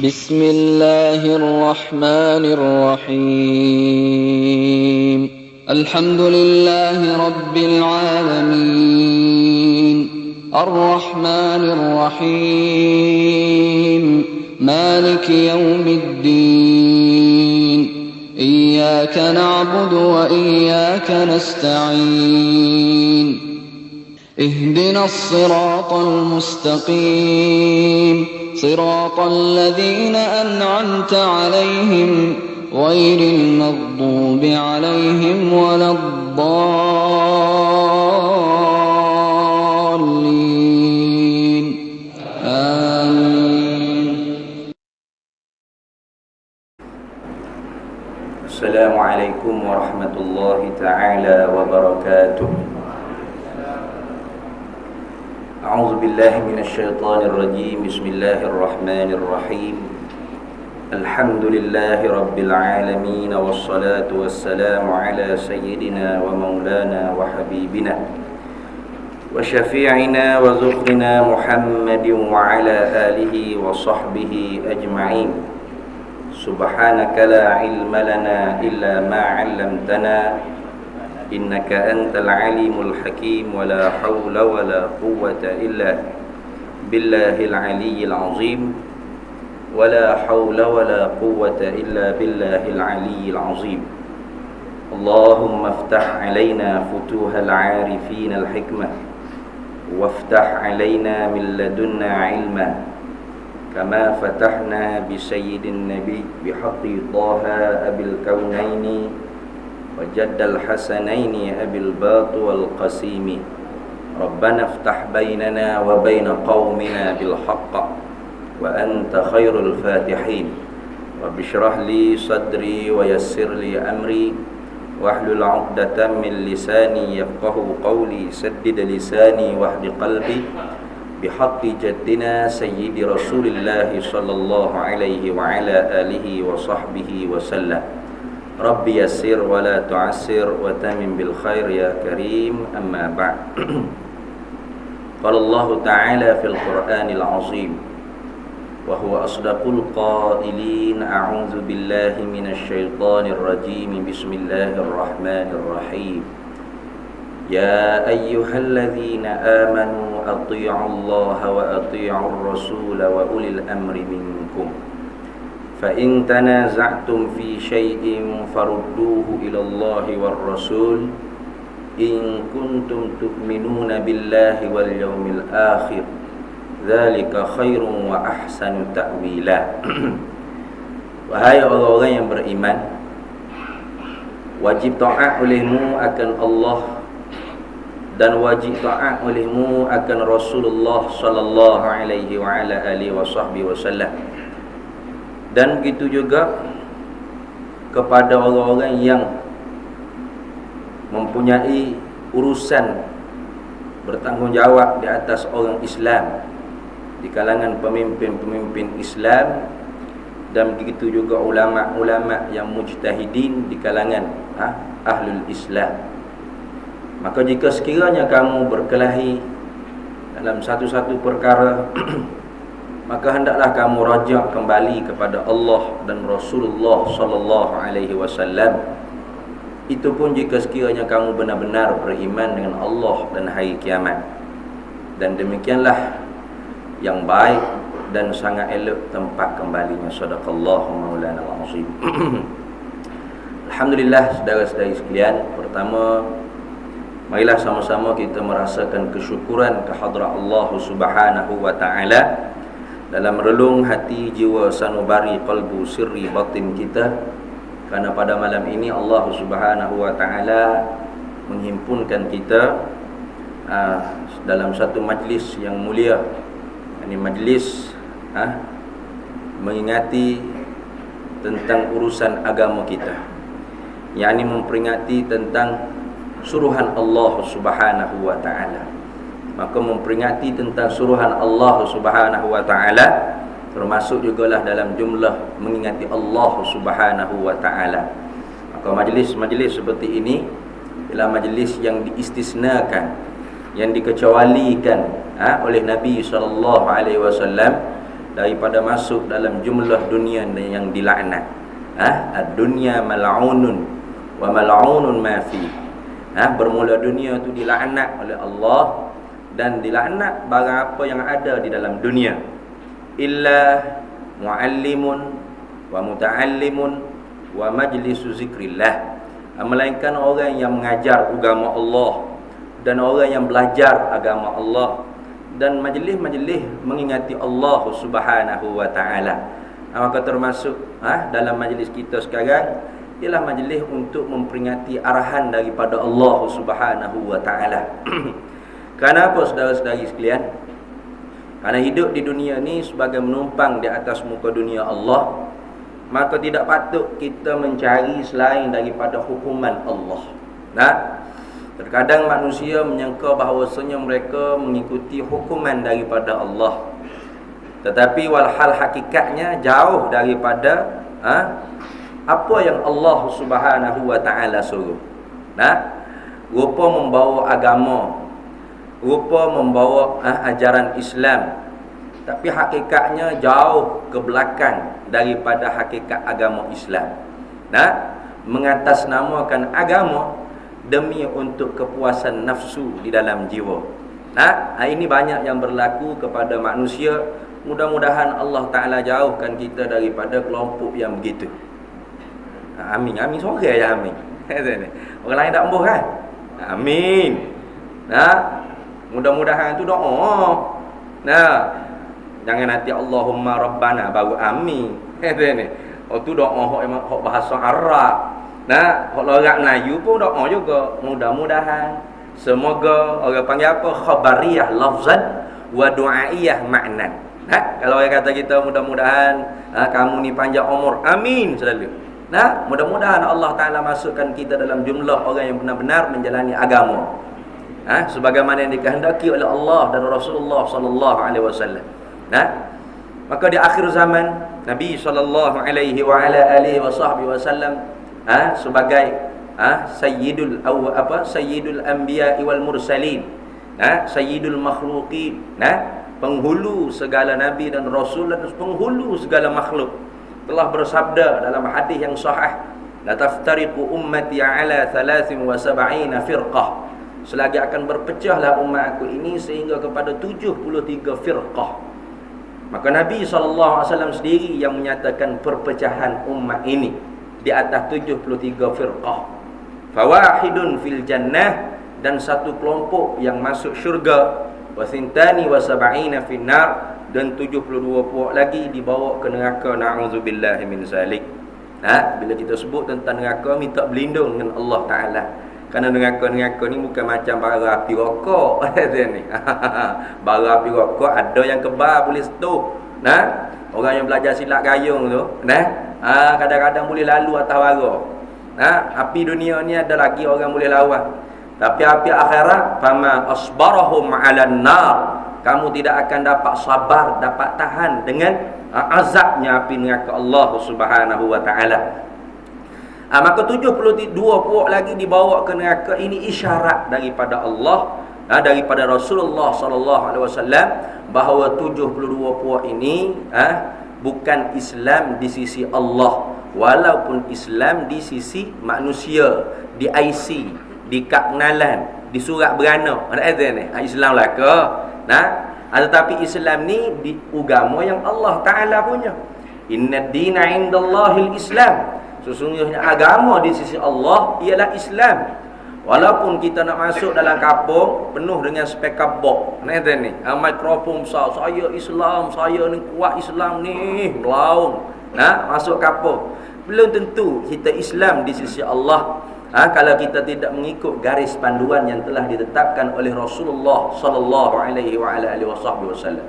بسم الله الرحمن الرحيم الحمد لله رب العالمين الرحمن الرحيم مالك يوم الدين إياك نعبد وإياك نستعين اهدنا الصراط المستقيم صراط الذين أنعمت عليهم غير المغضوب عليهم ولا الضالين آمين. السلام عليكم ورحمة الله تعالى وبركاته. أعوذ بالله من الشيطان الرجيم. بسم الله الرحمن الرحيم. الحمد لله رب العالمين والصلاة والسلام على سيدنا ومولانا وحبيبنا وشفيعنا وذخرنا محمد وعلى آله وصحبه أجمعين. سبحانك لا علم لنا إلا ما علمتنا إنك أنت العليم الحكيم ولا حول ولا قوة إلا بالله العلي العظيم ولا حول ولا قوة إلا بالله العلي العظيم. اللهم افتح علينا فتوح العارفين الحكمة وافتح علينا من لدنا علما كما فتحنا بسيد النبي بحق طه أبي الكونين وجد الحسنين أبي الباط والقسيم. ربنا افتح بيننا وبين قومنا بالحق وأنت خير الفاتحين. رب اشرح لي صدري ويسر لي أمري واحلل عقدة من لساني يفقه قولي. سدد لساني واهد قلبي بحق جدنا سيد رسول الله صلى الله عليه وعلى آله وصحبه وسلم. ربي يسر ولا تعسر وتمم بالخير يا كريم. أما بعد. قال الله تعالى في القرآن العظيم وهو أصدق القائلين أعوذ بالله من الشيطان الرجيم بسم الله الرحمن الرحيم يا أيها الذين آمنوا أطيعوا الله وأطيعوا الرسول وأولي الأمر منكم فإن تنازعتم في شيء فردوه إلى الله والرسول إن كنتم تؤمنون بالله واليوم الآخر ذلك خير وأحسن تأويلا. Wahai orang-orang yang beriman, wajib taat olehmu akan Allah dan wajib taat olehmu akan Rasulullah sallallahu alaihi wa ala alihi wasallam. Dan begitu juga kepada orang-orang yang mempunyai urusan bertanggungjawab di atas orang Islam, di kalangan pemimpin-pemimpin Islam, dan begitu juga ulama-ulama yang mujtahidin di kalangan ahlul Islam. Maka jika sekiranya kamu berkelahi dalam satu-satu perkara maka hendaklah kamu rajak kembali kepada Allah dan Rasulullah sallallahu alaihi wasallam. Itu pun jika sekiranya kamu benar-benar beriman dengan Allah dan hari kiamat. Dan demikianlah yang baik dan sangat elok tempat kembalinya. Sadaqallahu maulana al-azim. Alhamdulillah, saudara-saudari sekalian, pertama marilah sama-sama kita merasakan kesyukuran kehadrat Allah Subhanahu wa taala dalam relung hati, jiwa, sanubari, qalbu, sirri, batin kita. Kerana pada malam ini Allah Subhanahu wa taala menghimpunkan kita dalam satu majlis yang mulia. Ini majlis mengingati tentang urusan agama kita, yakni memperingati tentang suruhan Allah Subhanahu wa taala. Maka memperingati tentang suruhan Allah Subhanahu wa taala termasuk jugalah dalam jumlah mengingati Allah Subhanahu wa taala. Maka majlis-majlis seperti ini ialah majlis yang diistisnakan, yang dikecualikan oleh Nabi sallallahu alaihi wasallam daripada masuk dalam jumlah dunia yang dilaknat. Ad-dunya mal'unun wa mal'unun ma fi. Bermula dunia tu dilaknat oleh Allah, dan dilaknat barang apa yang ada di dalam dunia. Illa muallimun wa muta'allimun wa majlisu zikrillah. Melainkan orang yang mengajar agama Allah dan orang yang belajar agama Allah dan majlis-majlis mengingati Allah Subhanahu wa taala. Maka termasuk dalam majlis kita sekarang ialah majlis untuk memperingati arahan daripada Allah Subhanahu wa taala. Kenapa saudara-saudari sekalian? Kerana hidup di dunia ni sebagai menumpang di atas muka dunia Allah, maka tidak patut kita mencari selain daripada hukuman Allah. Terkadang manusia menyangka bahawasanya mereka mengikuti hukuman daripada Allah, tetapi walhal hakikatnya jauh daripada apa yang Allah Subhanahu wa taala suruh. Rupa membawa agama, rupa membawa ajaran Islam, tapi hakikatnya jauh ke belakang daripada hakikat agama Islam. Mengatasnamakan agama demi untuk kepuasan nafsu di dalam jiwa. Ini banyak yang berlaku kepada manusia. Mudah-mudahan Allah Ta'ala jauhkan kita daripada kelompok yang begitu. Amin. Amin sorang je amin. Orang lain tak embuh kan? Amin. Mudah-mudahan tu doa. Jangan nanti Allahumma Rabbana baru amin. Tu doa hok bahasa Arab. Hok logat Melayu pun doa juga. Mudah-mudahan, semoga, orang panggil apa? Khabariyah lafzan wa du'aiyah maknan. Kalau orang kata kita mudah-mudahan kamu ni panjang umur, amin selalu. Mudah-mudahan Allah Ta'ala masukkan kita dalam jumlah orang yang benar-benar menjalani agama sebagaimana yang dikehendaki oleh Allah dan Rasulullah sallallahu alaihi wasallam. Maka di akhir zaman Nabi sallallahu alaihi wa ala alihi wasallam sebagai sayyidul anbiya wal mursalin, sayyidul makhluqin, penghulu segala nabi dan rasul dan penghulu segala makhluk, telah bersabda dalam hadis yang sahih, la taftariqu ummati ala 73 firqah, selagi akan berpecahlah umat aku ini sehingga kepada 73 firqah. Maka Nabi SAW sendiri yang menyatakan perpecahan umat ini di atas 73 firqah. Fawahidun fil jannah, dan satu kelompok yang masuk syurga, wasintani wasab'ina finnar, dan 72 puak lagi dibawa ke neraka. Na'udzubillahi min zalik. Bila kita sebut tentang neraka, minta berlindung dengan Allah Ta'ala. Kerana neraka-neraka ni bukan macam bara api rokok. Bara api rokok ada yang kebal boleh setuh. Orang yang belajar silat gayung tu, kadang-kadang boleh lalu atas bara. Api dunia ni ada lagi orang boleh lawan. Tapi api akhirat, fama asbarahum 'alan nar, kamu tidak akan dapat sabar, dapat tahan dengan azabnya api neraka Allah Subhanahu wa taala. Maka 72 puak lagi dibawa ke neraka. Ini isyarat daripada Allah, daripada Rasulullah sallallahu alaihi wasallam, bahawa 72 puak ini bukan Islam di sisi Allah, walaupun Islam di sisi manusia, di IC, di kad pengenalan, di surat beranak. Ada ni Islam lah ke? Tetapi Islam ni di agama yang Allah Ta'ala punya. Inna dina indallahil Islam, sesungguhnya agama di sisi Allah ialah Islam. Walaupun kita nak masuk dalam kampung penuh dengan speaker box, ni mikrofon besar, saya Islam, saya ni kuat Islam ni, melaung, masuk kampung, belum tentu kita Islam di sisi Allah. Kalau kita tidak mengikut garis panduan yang telah ditetapkan oleh Rasulullah sallallahu alaihi wa ala alihi wasallam.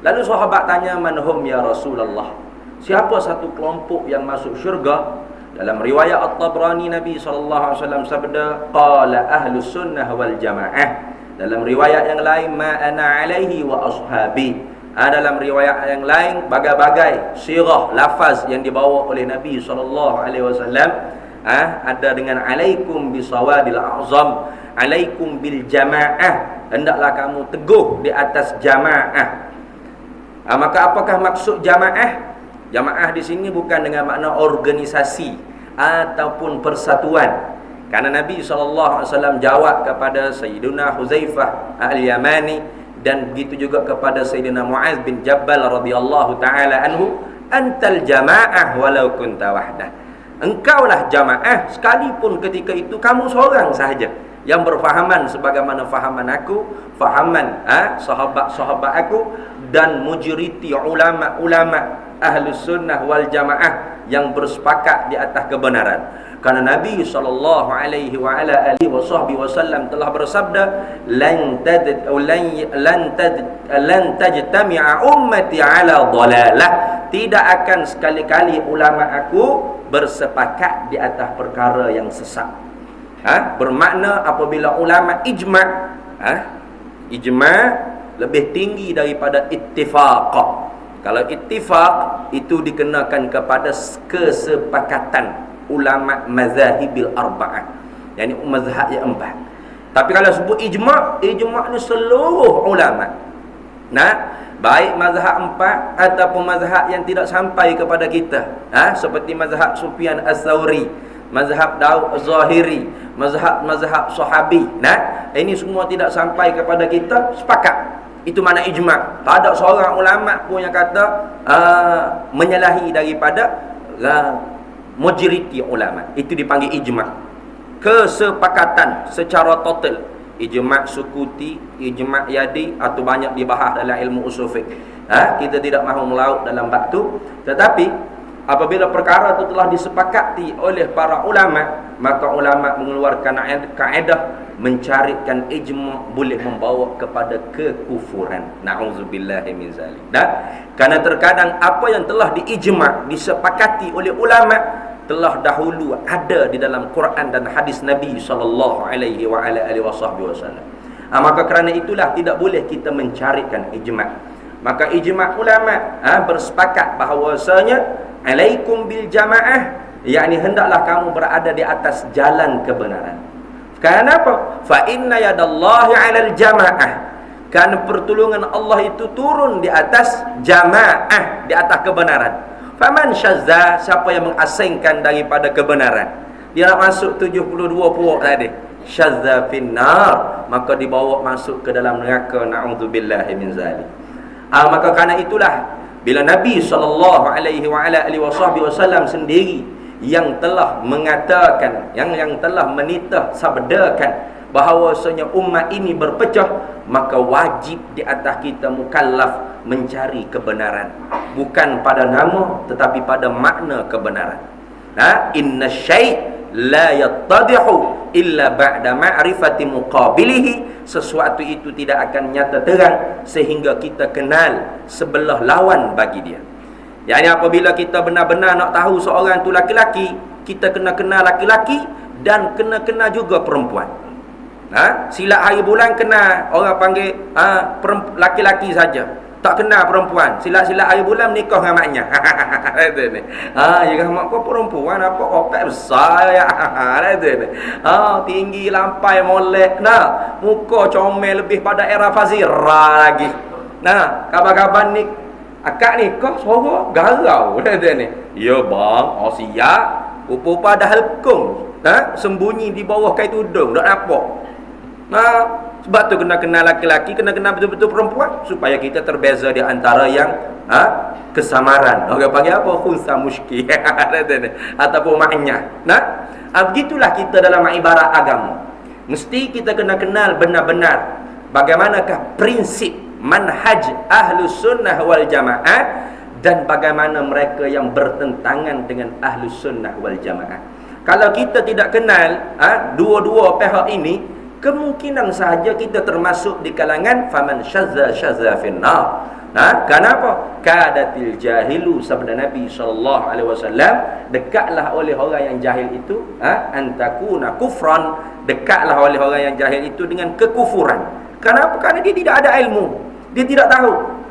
Lalu sahabat tanya, manhum ya Rasulullah, siapa satu kelompok yang masuk syurga? Dalam riwayat At-Tabrani, Nabi sallallahu alaihi wasallam sabda, qala ahlus sunnah wal jamaah. Dalam riwayat yang lain, ma ana alaihi wa ashabi. Dalam riwayat yang lain, bagai-bagai sirah lafaz yang dibawa oleh Nabi sallallahu alaihi wasallam, ada dengan alaikum bisawadil a'zam, alaikum bil jamaah, hendaklah kamu teguh di atas jamaah. Maka apakah maksud jamaah? Jamaah di sini bukan dengan makna organisasi ataupun persatuan. Karena Nabi SAW jawab kepada Sayyidina Huzaifah Al-Yamani dan begitu juga kepada Sayyidina Muaz bin Jabal radhiyallahu taala anhu, antal jamaah walau kunta wahdah. Engkaulah jamaah sekalipun ketika itu kamu seorang sahaja yang berfahaman sebagaimana fahaman aku, fahaman sahabat-sahabat aku dan majoriti ulama-ulama Ahlus Sunnah wal Jamaah yang bersepakat di atas kebenaran. Karena Nabi SAW telah bersabda, lan tajtami'a ummati ala dhalalah. Tidak akan sekali-kali ulama aku bersepakat di atas perkara yang sesat. Bermakna apabila ulama ijma', ijma' lebih tinggi daripada ittifaq. Kalau ittifaq itu dikenakan kepada kesepakatan ulama mazhabil arba'ah, yakni mazhab yang empat. Tapi kalau sebut ijma', ijma' ni seluruh ulama. Baik mazhab empat ataupun mazhab yang tidak sampai kepada kita, seperti mazhab Sufyan Ats-Tsauri, mazhab Daud Az-Zahiri, mazhab Sahabi. Ini semua tidak sampai kepada kita, sepakat. Itu mana ijma'. Tak ada seorang ulama pun yang kata menyalahi daripada majoriti ulama. Itu dipanggil ijma'. Kesepakatan secara total. Ijma' sukuti, ijma' yadi, atau banyak dibahas dalam ilmu usul fiqh. Kita tidak mahu melaut dalam bab tu. Tetapi apabila perkara itu telah disepakati oleh para ulama, maka ulama mengeluarkan kaedah mencarikan ijma' boleh membawa kepada kekufuran. Na'udzubillahi min zalik. Karena terkadang apa yang telah diijma', disepakati oleh ulama telah dahulu ada di dalam Quran dan hadis Nabi sallallahu alaihi wasallam. Maka kerana itulah tidak boleh kita mencarikan ijma'. Maka ijma' ulama bersepakat bahawasanya alaikum bil jamaah, yakni hendaklah kamu berada di atas jalan kebenaran. Kenapa? Fa inna yadallahi 'alal jamaah. Karena pertolongan Allah itu turun di atas jamaah, di atas kebenaran. Faman syazza, siapa yang mengasingkan daripada kebenaran, dia nak masuk 72 puak tadi, syazza finnar, maka dibawa masuk ke dalam neraka. Na'udzubillahi min zalik. Maka kerana itulah bila Nabi SAW sendiri yang telah mengatakan, yang telah menitah sabdakan bahawasanya umat ini berpecah, maka wajib di atas kita mukallaf mencari kebenaran, bukan pada nama tetapi pada makna kebenaran. Inna syai' la yattadihu illa ba'da ma'rifati muqabilihi. Sesuatu itu tidak akan nyata terang sehingga kita kenal sebelah lawan bagi dia. Yang apabila kita benar-benar nak tahu seorang itu laki-laki, kita kena kenal laki-laki dan kena kenal juga perempuan. Silat hari bulan kena, orang panggil laki-laki saja, tak kenal perempuan. Silat-silat hari bulan menikah dengan maknya. Ya mak kau perempuan apa opak besar ya. Tinggi lampai molek, muka comel lebih pada era Fazira lagi. Kabar-kabar ni akak ni kau suara garau ni. Ya bang, siap. Rupa-rupa dah helkung. Sembunyi di bawah kain tudung, tak nampak. Sebab tu kena kenal laki-laki, kena kenal betul-betul perempuan, supaya kita terbeza di antara yang kesamaran. Orang panggil apa? Khunsa musyki ataupun maknya. Begitulah kita dalam ibarat agama. Mesti kita kena kenal benar-benar bagaimanakah prinsip manhaj Ahlus Sunnah wal Jamaah dan bagaimana mereka yang bertentangan dengan Ahlus Sunnah wal Jamaah. Kalau kita tidak kenal dua-dua pihak ini, kemungkinan sahaja kita termasuk di kalangan faman syazza finnar. Kenapa? Kadatil jahilu, sabda Nabi SAW, dekatlah oleh orang yang jahil itu antakuna kufran, dekatlah oleh orang yang jahil itu dengan kekufuran. Kenapa? Karena dia tidak ada ilmu, dia tidak tahu.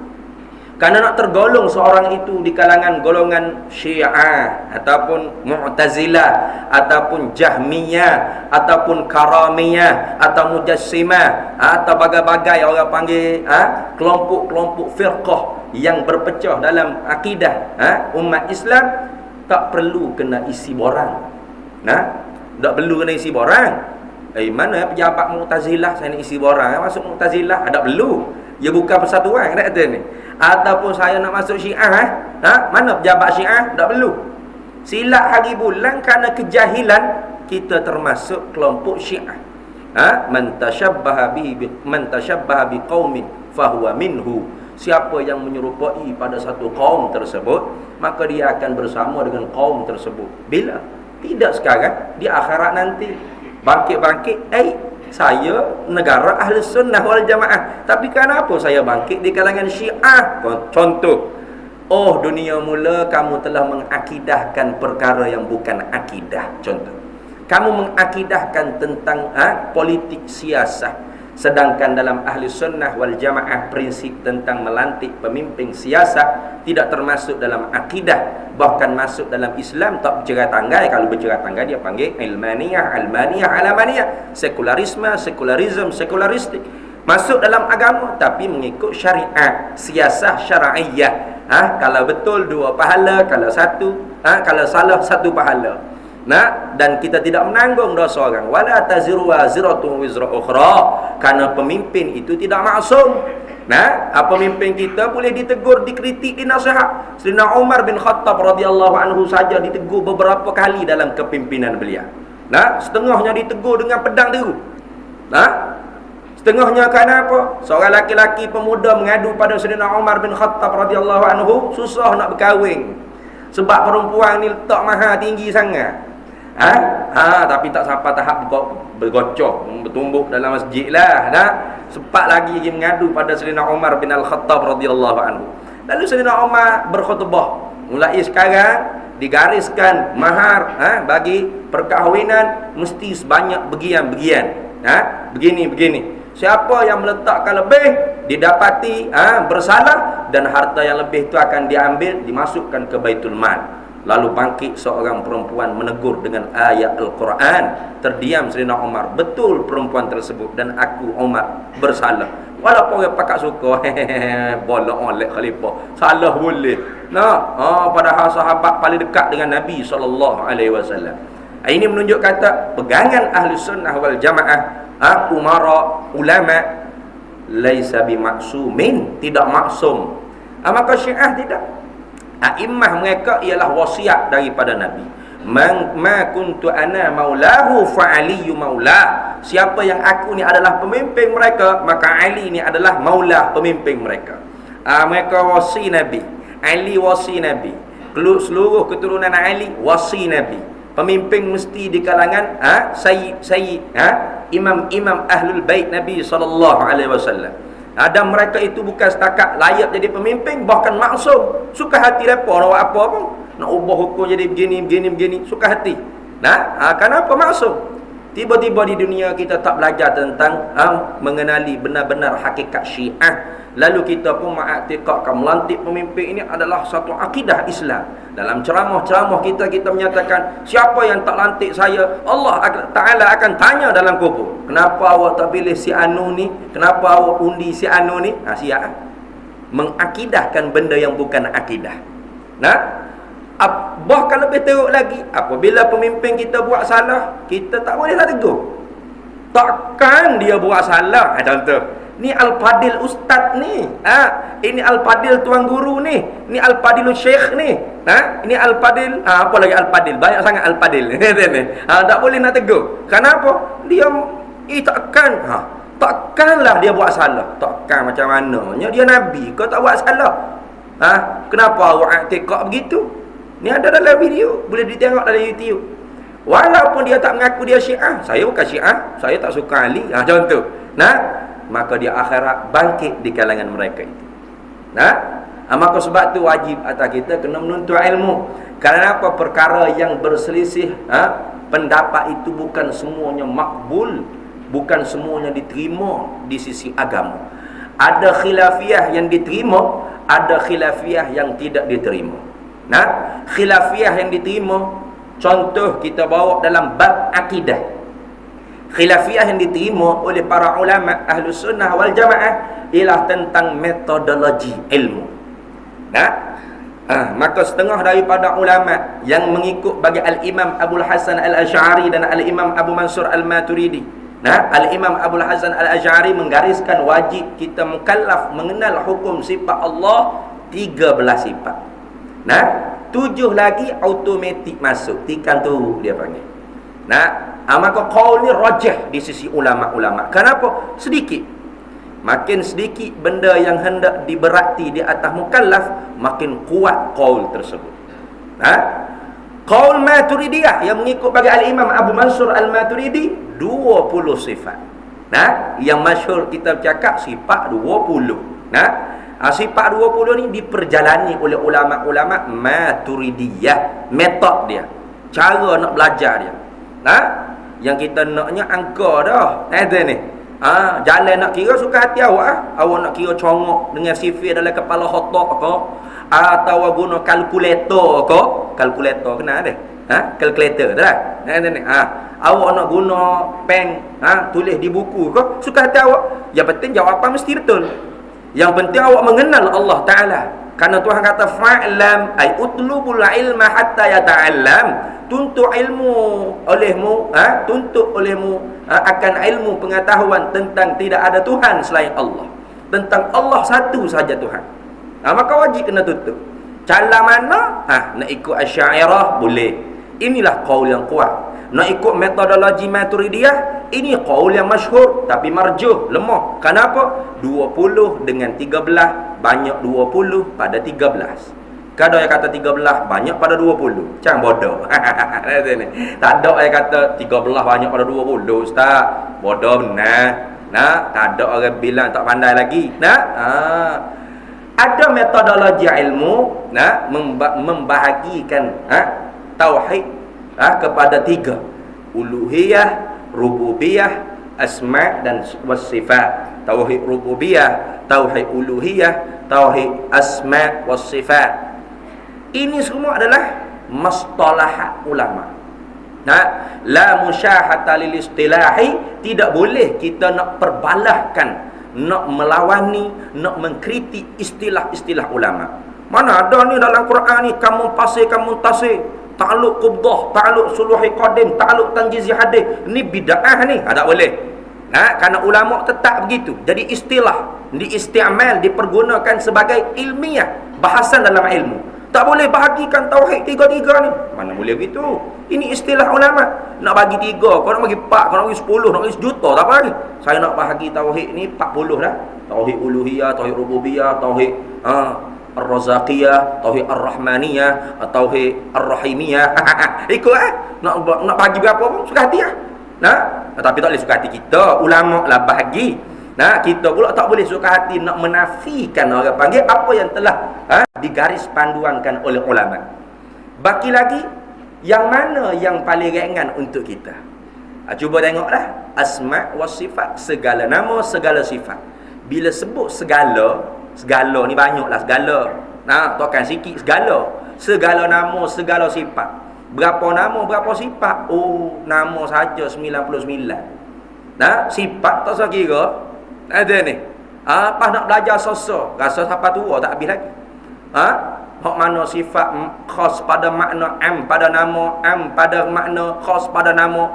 Karena nak tergolong seorang itu di kalangan golongan Syiah ataupun Mu'tazilah ataupun Jahmiyah ataupun Karamiyah atau Mujassimah atau bagai-bagai orang panggil kelompok-kelompok firqah yang berpecah dalam akidah umat Islam tak perlu kena isi borang. Tak perlu kena isi borang. Mana pejabat Mu'tazilah saya nak isi borang masuk Mu'tazilah, tak perlu. Dia bukan persatuan kata ni. Ataupun saya nak masuk Syiah mana pejabat Syiah, tak perlu. Silat hari bulan kerana kejahilan kita termasuk kelompok Syiah. Man tashabbaha biqaumin fahuwa minhu. Siapa yang menyerupai pada satu kaum tersebut, maka dia akan bersama dengan kaum tersebut. Bila? Tidak sekarang, di akhirat nanti. Bangkit-bangkit, saya negara Ahli Sunnah wal Jamaah, tapi kenapa saya bangkit di kalangan Syiah? Contoh, dunia mula kamu telah mengakidahkan perkara yang bukan akidah. Contoh, kamu mengakidahkan tentang politik siasah. Sedangkan dalam Ahli Sunnah wal Jamaah prinsip tentang melantik pemimpin siasat tidak termasuk dalam akidah, bahkan masuk dalam Islam tak bercerai tanggai. Kalau bercerai tanggai dia panggil ilmaniyah, almaniyah, alamaniyah, sekularisme, sekularistik. Masuk dalam agama tapi mengikut syariat, siasah syar'iyah. Kalau betul 2 pahala, kalau kalau salah 1 pahala. Dan kita tidak menanggung dosa orang. Wala taziru waziratun wizra ukhra. Karena pemimpin itu tidak maksum. Pemimpin kita boleh ditegur, dikritik, dinasihat. Sayyidina Umar bin Khattab radhiyallahu anhu saja ditegur beberapa kali dalam kepimpinan beliau. Setengahnya ditegur dengan pedang teru. Setengahnya kerana apa? Seorang laki-laki pemuda mengadu pada Sayyidina Umar bin Khattab radhiyallahu anhu, susah nak berkahwin. Sebab perempuan ni letak mahar tinggi sangat. Tapi tak sampai tahap bergocok, bertumbuk dalam masjid lah. Sempat lagi dia mengadu pada Sayyidina Umar bin Al-Khattab radhiyallahu anhu. Lalu Sayyidina Umar berkhutbah, mulai sekarang digariskan mahar bagi perkahwinan mesti sebanyak begian-begian. Begini. Siapa yang meletakkan lebih didapati bersalah, dan harta yang lebih itu akan diambil dimasukkan ke Baitul Mal. Lalu bangkit seorang perempuan menegur dengan ayat Al-Quran. Terdiam Sayyidina Umar, betul perempuan tersebut dan aku Umar bersalah. Walaupun orang pakak suka bolak oleh khalifah, salah boleh. Padahal sahabat paling dekat dengan Nabi SAW. Ini menunjuk kata pegangan Ahli Sunnah wal Jamaah, umara, ulama laisa bimaksumin, tidak maksum. Maka Syiah tidak. A'immah mereka ialah wasiat daripada Nabi. Ma kuntu ana maulahu fa aliyu maulah. Siapa yang aku ni adalah pemimpin mereka, maka Ali ni adalah maulah, pemimpin mereka. Mereka wasi Nabi, Ali wasi Nabi, seluruh keturunan Ali wasi Nabi. Pemimpin mesti di kalangan sayyid imam-imam ahlul bait Nabi sallallahu alaihi wasallam. Dan mereka itu bukan setakat layak jadi pemimpin, bahkan maksum. Suka hati mereka nak buat apa pun, nak ubah hukum jadi begini, suka hati. Kenapa maksum? Tiba-tiba di dunia kita tak belajar tentang mengenali benar-benar hakikat Syiah. Lalu kita pun mengiktikadkan melantik pemimpin ini adalah satu akidah Islam. Dalam ceramah-ceramah kita menyatakan, siapa yang tak lantik saya, Allah Ta'ala akan tanya dalam kubur, kenapa awak tak pilih si anu ni, kenapa awak undi si anu ni. Syiah mengakidahkan benda yang bukan akidah. Bahkan lebih teruk lagi, apabila pemimpin kita buat salah, kita tak boleh nak tegur. Takkan dia buat salah. Contoh, ni Al-Fadil Ustaz ni, ini Al-Fadil Tuan Guru ni, ni Al-Fadil Syekh ni, ini Al-Fadil, apa lagi Al-Fadil, banyak sangat Al-Fadil. Tak boleh nak tegur. Kenapa? Dia takkanlah dia buat salah. Takkan macam mananya dia Nabi, kau tak buat salah. Kenapa awak i'tikad begitu? Ni ada dalam video, boleh ditengok dalam YouTube. Walaupun dia tak mengaku dia Syiah, saya bukan Syiah, saya tak suka Ali, contoh. Maka dia akhirat bangkit di kalangan mereka itu. Maka sebab tu wajib atas kita kena menuntut ilmu. Kerana apa? Perkara yang berselisih pendapat itu bukan semuanya makbul, bukan semuanya diterima di sisi agama. Ada khilafiyah yang diterima, ada khilafiyah yang tidak diterima. Khilafiyah yang diterima, contoh kita bawa dalam bab akidah. Khilafiyah yang diterima oleh para ulama Ahlus Sunnah wal Jamaah ialah tentang metodologi ilmu. Maka setengah daripada ulama yang mengikut bagi Al-Imam Abul Hasan Al-Asy'ari dan Al-Imam Abu Mansur Al-Maturidi. Al-Imam Abul Hasan Al-Asy'ari menggariskan wajib kita mukallaf mengenal hukum sifat Allah 13 sifat. 7 lagi automatik masuk, tikan tu dia panggil. Maka qaul ni rajah di sisi ulama-ulama. Kenapa? Sedikit. Makin sedikit benda yang hendak diberati di atas mukallaf, makin kuat qaul tersebut. Qaul Maturidiyah yang mengikut bagi Al-Imam Abu Mansur Al-Maturidi 20 sifat. Yang masyhur kita bercakap sifat 20. Sifat 20 ni diperjalani oleh ulama-ulama Maturidiyah, metod dia, cara nak belajar dia. Yang kita naknya angka dah. Ni. Jalan nak kira suka hati awak. Awak nak kira congok dengan sifir dalam kepala otak ke, atau awak guna kalkulator ke? Kalkulator kena ada. Kalkulator tu lah. Awak nak guna pen, tulis di buku ke? Suka hati awak. Yang penting jawapan mesti betul. Yang penting awak mengenal Allah Ta'ala. Karena Tuhan kata fa'lam ay utlubul ilma hatta yata'allam. Tuntut ilmu olehmu, tuntut olehmu akan ilmu pengetahuan tentang tidak ada Tuhan selain Allah, tentang Allah satu saja Tuhan. Maka wajib kena tutup. Cara mana? Nak ikut Asy'ariyah boleh. Inilah qaul yang kuat. Nak ikut metodologi Maturidiyah, ini qaul yang masyhur tapi marjuh, lemah. Kenapa? 20 dengan 13 banyak 20 pada 13. Kadang yang kata 13 banyak pada 20. Macam bodoh. Tak ada yang kata 13 banyak pada 20, ustaz. Bodoh benar. Tak ada orang bilang tak pandai lagi. Ada metodologi ilmu membahagikan tauhid kepada 3. Uluhiyah, rububiyah, asma' dan wasifat. Tauhid rububiyah, tauhid uluhiyah, tauhid asma' wasifat. Ini semua adalah mustalahat ulama. La musyahata lil istilahi, tidak boleh kita nak perbalahkan, nak melawani, nak mengkritik istilah-istilah ulama. Mana ada ni dalam Quran ni kamu pasir, kamu tasir, ta'alluq qubdah, ta'alluq suluhi qadim, ta'alluq tanjizi hadis. Ni bid'ah ni. Tak boleh. Kerana ulama tetap begitu. Jadi istilah diistiamal, dipergunakan sebagai ilmiah, bahasan dalam ilmu. Tak boleh bahagikan tauhid 3 ni. Mana boleh begitu? Ini istilah ulama. Nak bagi 3, kau nak bagi 4, kau nak bagi 10, nak bagi sejuta, tak apa lagi. Saya nak bahagi tauhid ni 40 dah. Tauhid uluhiyah, tauhid rububiyah, tauhid ar-razaqiyah, tauhid ar-rahmaniyah, tauhid ar-rahimiyah. Ikut nak bagi berapa pun suka hati lah. Tapi tak boleh suka hati kita. Ulama lah bahagi. Kita pula tak boleh suka hati nak menafikan orang panggil apa yang telah digaris panduankan oleh ulama. Baki lagi, yang mana yang paling ringan untuk kita? Cuba tengoklah. Asma' wa sifat, segala nama, segala sifat. Bila sebut segala ni banyaklah segala. Tokan sikit segala. Segala nama, segala sifat. Berapa nama, berapa sifat? Nama saja 99. Sifat tak usah kira. Ada ni. Pas nak belajar sosok, rasa siapa tua tak habis lagi. Hak mana sifat khas pada makna am pada nama, am pada makna khas pada nama.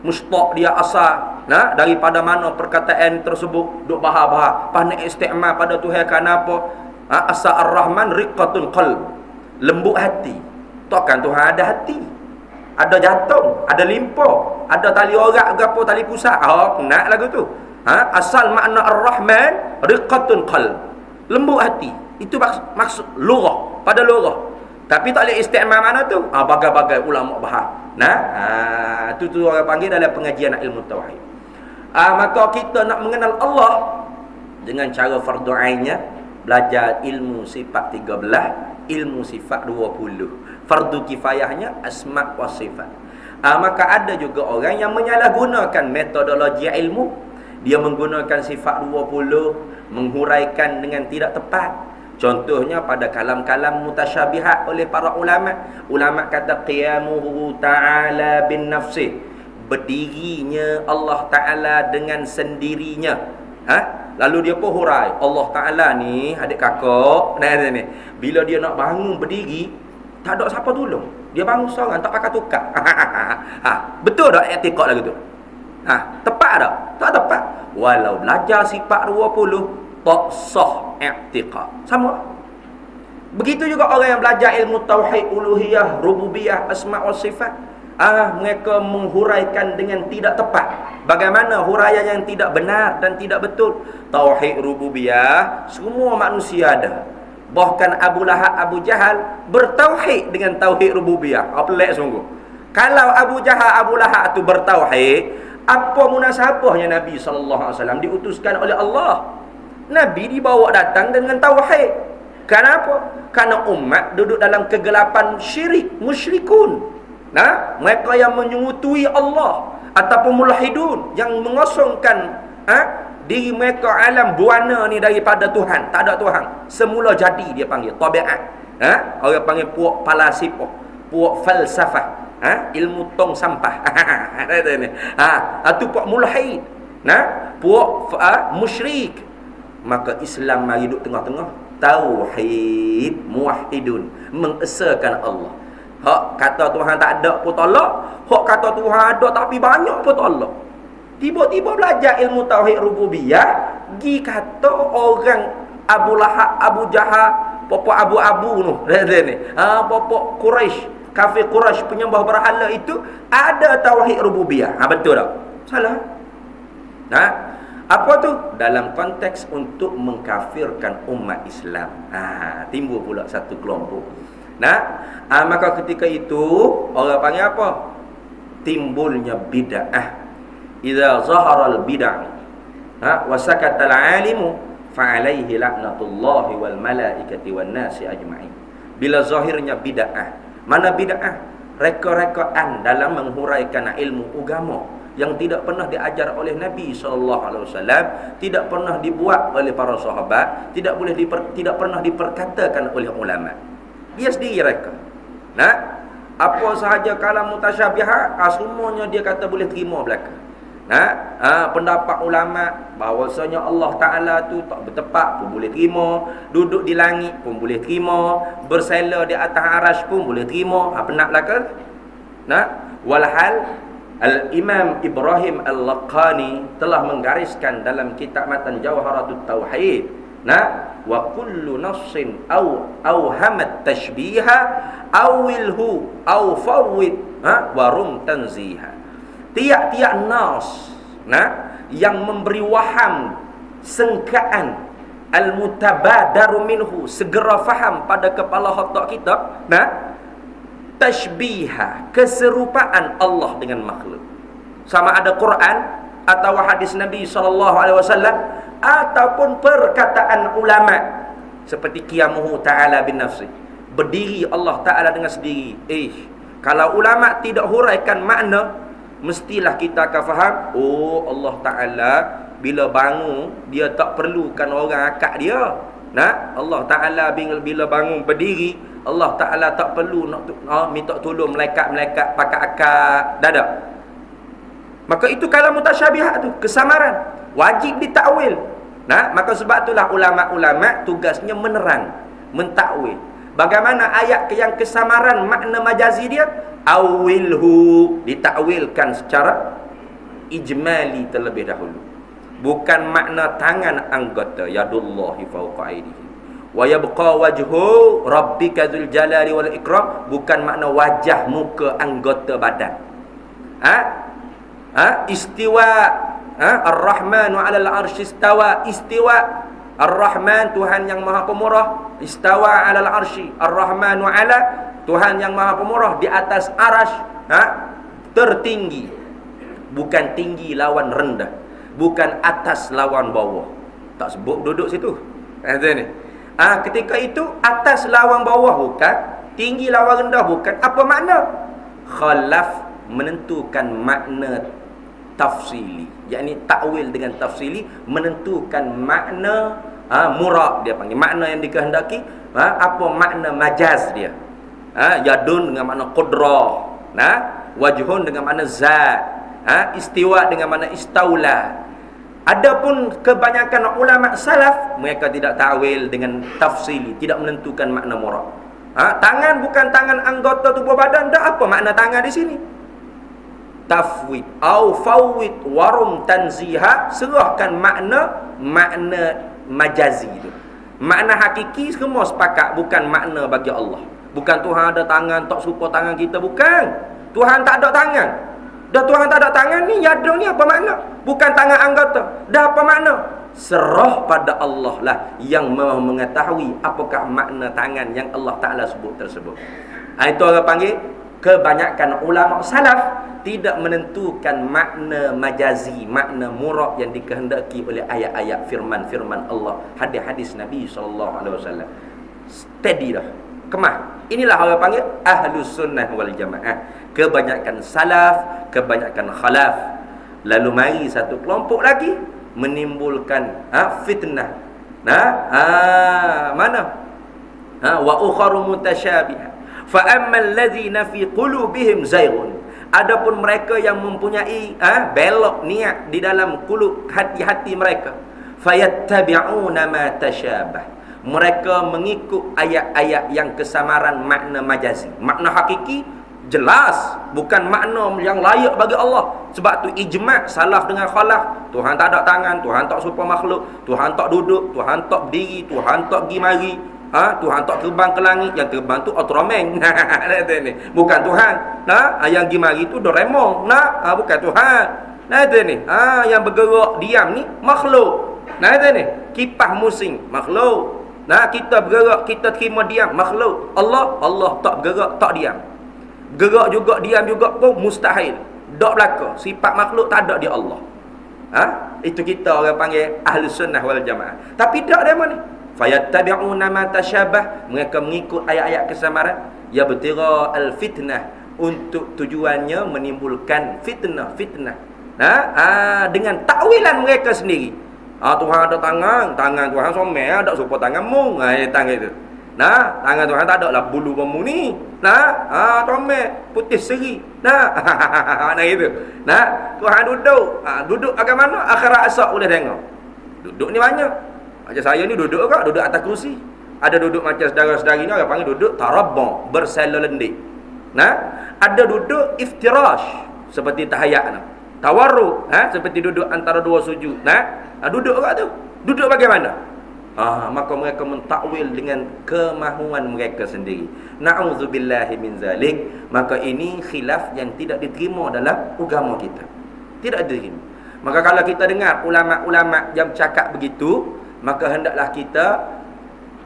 Mustaq dia asal. Daripada mana perkataan tersebut duk bahar-bahar. Pas nak isti'mal pada Tuhan kenapa? Asal Ar-Rahman riqqatul qalb. Lembut hati. Takkan Tuhan ada hati. Ada jantung, ada limpa, ada tali orak ke apa, tali pusat. Nak lagu tu. Asal makna Ar-Rahman riqqatul qalb, lembut hati. Itu maksud lughah, pada lughah. Tapi tak boleh isti'mal mana tu? Bagai-bagai ulama bahas. Itu orang panggil dalam pengajian ilmu tauhid. Maka kita nak mengenal Allah dengan cara fardu ainnya, belajar ilmu sifat 13, ilmu sifat 20. Fardu kifayahnya asma' wa sifat. Maka ada juga orang yang menyalahgunakan metodologi ilmu. Dia menggunakan sifat 20, menghuraikan dengan tidak tepat. Contohnya pada kalam-kalam mutasyabihat oleh para ulama. Ulama kata qiyamuhu ta'ala bin nafsi, berdirinya Allah Ta'ala dengan sendirinya. Lalu dia pun hurai, Allah Ta'ala ni, adik kakak, ni. Bila dia nak bangun berdiri, tak ada siapa tolong. Dia bangun seorang, tak pakai tukar. Betul tak i'tiqad lagu tu? Tepat tak? Tak tepat. Walau belajar sifat 20, tak sah i'tiqad. Sama. Begitu juga orang yang belajar ilmu tauhid, uluhiyah, rububiyah, asma' wa sifat. Mereka menghuraikan dengan tidak tepat. Bagaimana huraian yang tidak benar dan tidak betul? Tauhid rububiyah semua manusia ada. Bahkan Abu Lahab, Abu Jahal bertauhid dengan tauhid rububiyah. Pelik sungguh. Kalau Abu Jahal, Abu Lahab tu bertauhid, apa munasabahnya Nabi SAW diutuskan oleh Allah? Nabi dibawa datang dengan tauhid. Kenapa? Karena umat duduk dalam kegelapan syirik, musyrikun. Mereka yang menyungutui Allah ataupun mulhidun yang mengosongkan diri mereka alam buana ni daripada Tuhan. Tak ada Tuhan. Semula jadi dia panggil tabiat. Orang panggil puak palasifah, puak falsafah, ilmu tong sampah. Itu puak mulhid, puak musyrik. Maka Islam mari duduk tengah-tengah. Tauhid, muwahhidun, mengesakan Allah. Hak kata Tuhan tak ada pun tolak, hak kata Tuhan ada tapi banyak pun tolak. Tiba-tiba belajar ilmu tauhid rububiyah, gi kata orang Abu Lahab, Abu Jahal, popok abu-abu tu, ni. Popok Quraisy, kafir Quraisy penyembah berhala itu ada tauhid rububiyah. Betul tak? Salah. Apa tu? Dalam konteks untuk mengkafirkan umat Islam. Timbul pula satu kelompok. Maka ketika itu orang panggil apa? Timbulnya bid'ah. Idza zahara al-bid'ah wa sakata al-alimu fa alaihi la'natullahi wal malaikati wan nasi ajma'in. Bila zahirnya bid'ah. Mana bid'ah? Reka-rekaan dalam menghuraikan ilmu agama yang tidak pernah diajar oleh Nabi SAW, tidak pernah dibuat oleh para sahabat, tidak pernah diperkatakan oleh ulama. Dia sendiri reka. Apa sahaja kalam mutasyabihat, semuanya dia kata boleh terima belaka. Pendapat ulama bahawasanya Allah Ta'ala tu tak bertepat pun boleh terima, duduk di langit pun boleh terima, bersela di atas arasy pun boleh terima. Apa nak belaka? Walhal Al-Imam Ibrahim Al-Laqani telah menggariskan dalam kitab matan Jawharatut Tauhid, wa kullu nassin aw hamat tashbiha awilhu aw fawwid wa rum tanziha. Tiap-tiap nas yang memberi waham, sengkaan, al-mutabadaru minhu, segera faham pada kepala otak kita, tashbiha, keserupaan Allah dengan makhluk. Sama ada Quran atau hadis Nabi SAW ataupun perkataan ulama seperti qiyamuhu ta'ala bin nafsi, berdiri Allah Ta'ala dengan sendiri. Kalau ulama tidak huraikan makna, mestilah kita akan faham, Allah Ta'ala bila bangun dia tak perlukan orang akak dia. Allah Ta'ala bila bangun berdiri, Allah Ta'ala tak perlu nak minta tolong malaikat-malaikat pakai akak. Dah. Maka itu kalau mutasyabihat tu, kesamaran, wajib ditakwil. Maka sebab itulah ulama-ulama tugasnya menerang, mentakwil. Bagaimana ayat yang kesamaran makna majazi dia? Awilhu, ditakwilkan secara ijmali terlebih dahulu. Bukan makna tangan anggota, yadullahi fawqa aidihi. Wa yabqa wajhu rabbika dzul jalali wal ikram, bukan makna wajah, muka, anggota badan. Istiwa, Ar-Rahmanu 'alal 'arsy istawa, istiwa Ar-Rahman, Tuhan yang Maha Pemurah, istawa 'alal 'arsy, Ar-Rahmanu 'ala, Tuhan yang Maha Pemurah di atas arasy, tertinggi. Bukan tinggi lawan rendah, bukan atas lawan bawah. Tak sebut duduk situ. Ni. Ketika itu atas lawan bawah bukan, tinggi lawan rendah bukan. Apa makna? Khalaf, menentukan makna tafsili, yakni takwil dengan tafsili, menentukan makna murad dia panggil, makna yang dikehendaki. Apa makna majaz dia? Yadun dengan makna qudrah, wajhun dengan makna zat, istiwa dengan makna istaula. Adapun kebanyakan ulama salaf, mereka tidak takwil dengan tafsili, tidak menentukan makna murad. Tangan bukan tangan anggota tubuh badan, dah apa makna tangan di sini? Tafwid au fawwid warum tanziha, serahkan makna majazi itu. Makna hakiki semua sepakat, bukan makna bagi Allah. Bukan Tuhan ada tangan tak serupa tangan kita, bukan. Tuhan tak ada tangan. Dah Tuhan tak ada tangan ni, ya ada ni apa makna? Bukan tangan anggota. Dah apa makna? Serah pada Allah lah yang mengetahui apakah makna tangan yang Allah Ta'ala sebut tersebut. Itu orang panggil, kebanyakan ulama salaf tidak menentukan makna majazi, makna murad yang dikehendaki oleh ayat-ayat firman-firman Allah, hadis-hadis Nabi SAW. Steady dah, kemah. Inilah orang panggil Ahlus Sunnah wal Jamaah. Kebanyakan salaf, kebanyakan khalaf. Lalu mari satu kelompok lagi menimbulkan fitnah. Mana? Wa ukharu mutasyabiha. Fa ammal ladzina fi qulubihim zayghun. Adapun mereka yang mempunyai belok niat di dalam kulub hati-hati mereka, fayattabi'una ma tasyabah. Mereka mengikut ayat-ayat yang kesamaran makna majazi. Makna hakiki jelas, bukan makna yang layak bagi Allah. Sebab tu ijma' salaf dengan khalaf. Tuhan tak ada tangan, Tuhan tak serupa makhluk, Tuhan tak duduk, Tuhan tak berdiri, Tuhan tak pergi mari. Tuhan tak terbang ke langit, yang terbang tu Ultraman. Bukan Tuhan. Yang pergi mari tu Doraemon. Bukan Tuhan. Itu ni. Yang bergerak diam ni makhluk. Itu ni. Kipas musim makhluk. Kita bergerak, kita terima diam makhluk. Allah tak bergerak, tak diam. Gerak juga, diam juga pun mustahil. Tak belaka. Sifat makhluk tak ada di Allah. Itu kita orang panggil Ahlus Sunnah wal Jamaah. Tapi tak ada mana ni? Fayattabi'una ma tasyabah, mereka mengikut ayat-ayat kesamaran, ya betira al-fitnah, untuk tujuannya menimbulkan fitnah. Dengan takwilan mereka sendiri. Tuhan ada tangan Tuhan somel, ada serupa tanganmu. Tangan itu. Tangan Tuhan tak ada lah bulu bemu ni. Somel putih seri. Gitu. Tuhan duduk agak mana? Akhirat asap boleh tengok. Duduk ni banyak. Macam saya ni duduk ke? Duduk atas kerusi. Ada duduk macam saudara-saudari ni, orang panggil duduk tarabba, bersela lendik. Ada duduk iftirash, seperti tahayat. Tawarruk, seperti duduk antara dua sujud. Duduk ke tu? Duduk bagaimana? Maka mereka mentakwil dengan kemahuan mereka sendiri. Na'udzubillahi min zalik. Maka ini khilaf yang tidak diterima dalam agama kita. Tidak diterima. Maka kalau kita dengar ulama-ulama yang cakap begitu, maka hendaklah kita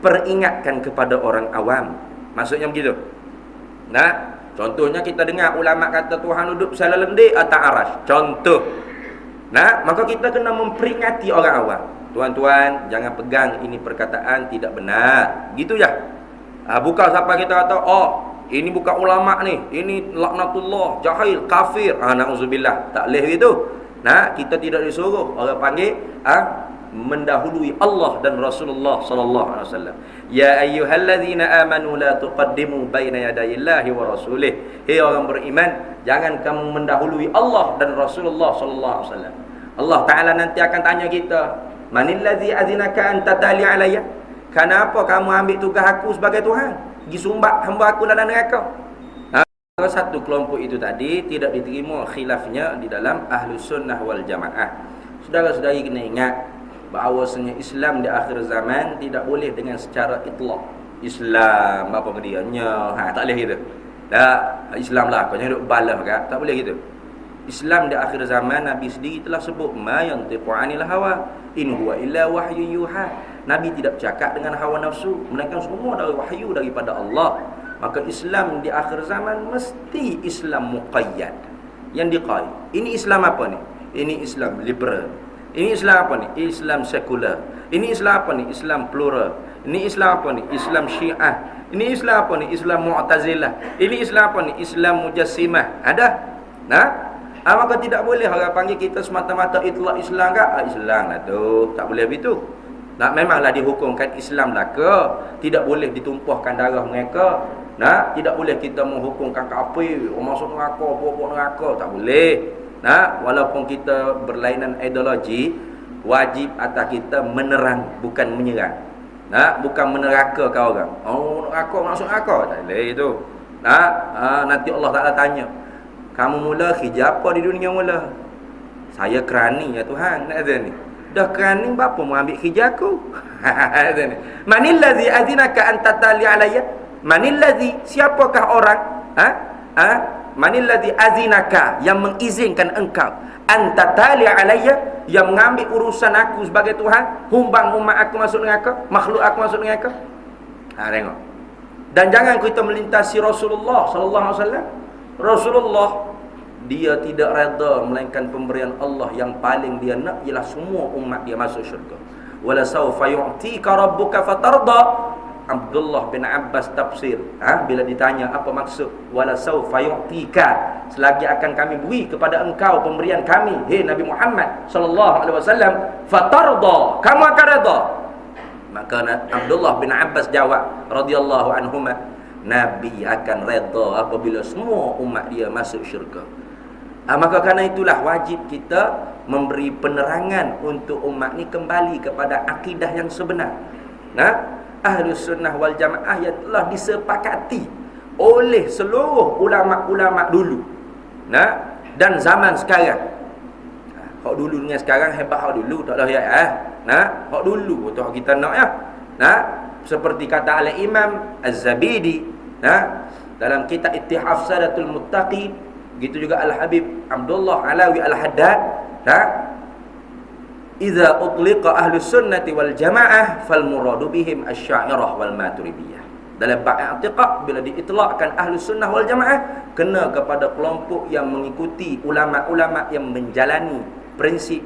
peringatkan kepada orang awam. Maksudnya begitu. Contohnya kita dengar ulama kata Tuhan duduk bersela lendik atas arash. Contoh. Maka kita kena memperingati orang awam. Tuan-tuan, jangan pegang ini perkataan tidak benar. Gitu ya. Bukan sampai kita kata, ini bukan ulama ni, ini laknatullah, jahil, kafir. Na'udzubillah. Tak boleh gitu. Kita tidak disuruh orang panggil mendahului Allah dan Rasulullah sallallahu alaihi wasallam. Ya ayyuhallazina amanu la tuqaddimu baina yadayillahi wa rasulih. Hei orang beriman, jangan kamu mendahului Allah dan Rasulullah sallallahu alaihi wasallam. Allah Taala nanti akan tanya kita, manillazi azinaka an tatali alayya? Kenapa kamu ambil tugas aku sebagai Tuhan? Pergi sumbat hamba aku dalam neraka. Satu kelompok itu tadi tidak diterima khilafnya di dalam Ahlus Sunnah wal Jamaah. Saudara-saudari kena ingat bahawasanya Islam di akhir zaman tidak boleh dengan secara itlaq. Islam apa kediannya? Tak boleh gitu. Islam lah, kau duk balah kan? Tak boleh gitu. Islam di akhir zaman Nabi sendiri telah sebut ma yantiqu anil hawa in huwa illa wahyu yuha. Nabi tidak bercakap dengan hawa nafsu, melainkan semua dari wahyu daripada Allah. Maka Islam di akhir zaman mesti Islam muqayyad, yang diqaid. Ini Islam apa ni? Ini Islam liberal. Ini Islam apa ni? Islam sekular. Ini Islam apa ni? Islam plural. Ini Islam apa ni? Islam Syiah. Ini Islam apa ni? Islam Mu'tazilah. Ini Islam apa ni? Islam Mujassimah. Ada? Maka tidak boleh orang panggil kita semata-mata itlaq Islam ke? Islam lah tu. Tak boleh begitu. Memanglah dihukumkan Islam lah ke? Tidak boleh ditumpahkan darah mereka. Tidak boleh kita menghukumkan kafir, masuk neraka, bawa neraka. Tak boleh. Walaupun kita berlainan ideologi, wajib atas kita menerang, bukan menyerang. Bukan menerakakan orang. Oh, neraka maksud neraka. Tak boleh itu. Nanti Allah Taala tanya, kamu mula hijab apa di dunia mula? Saya kerani ya Tuhan. Nak kata ni. Dah kerani berapa mau ambil hijab aku? Kata ni. Manillazi azinaka an tatali alayya? Manillazi, siapakah orang? Manillazi azinaka, yang mengizinkan engkau anta tali alayya, yang mengambil urusan aku sebagai Tuhan, humbang umat aku masuk neraka, makhluk aku masuk neraka. Tengok. Dan jangan kita melintasi Rasulullah sallallahu alaihi wasallam. Rasulullah dia tidak redha melainkan pemberian Allah yang paling dia nak ialah semua umat dia masuk syurga. Wala sawfa yu'tika rabbuka fatarda. Abdullah bin Abbas tafsir, bila ditanya apa maksud wala sawfa yu'tika, selagi akan kami beri kepada engkau pemberian kami, hei Nabi Muhammad sallallahu alaihi wasallam, fatarda, kamu akan redha. Maka Abdullah bin Abbas jawab radhiyallahu anhuma, Nabi akan redha apabila semua umat dia masuk syurga. Maka kerana itulah wajib kita memberi penerangan untuk umat ni kembali kepada akidah yang sebenar. Ahlus sunnah wal jamaah yang telah disepakati oleh seluruh ulama-ulama dulu, dan zaman sekarang. Hak dulu dengan sekarang hebat hak dulu tak lah ya. Hak dulu tu kita nak ya. Seperti kata al-Imam Az-Zabidi dalam kitab Ittihaf Sadatul Muttaqin, gitu juga Al-Habib Abdullah Alawi Al-Haddad, Iza utliqa ahlus sunnati wal jamaah fal muradu bihim asy-syairah wal maturidiyah. Dalam bab i'tiqad, bila diitlaqkan ahlus sunnah wal jamaah, kena kepada kelompok yang mengikuti ulama-ulama yang menjalani prinsip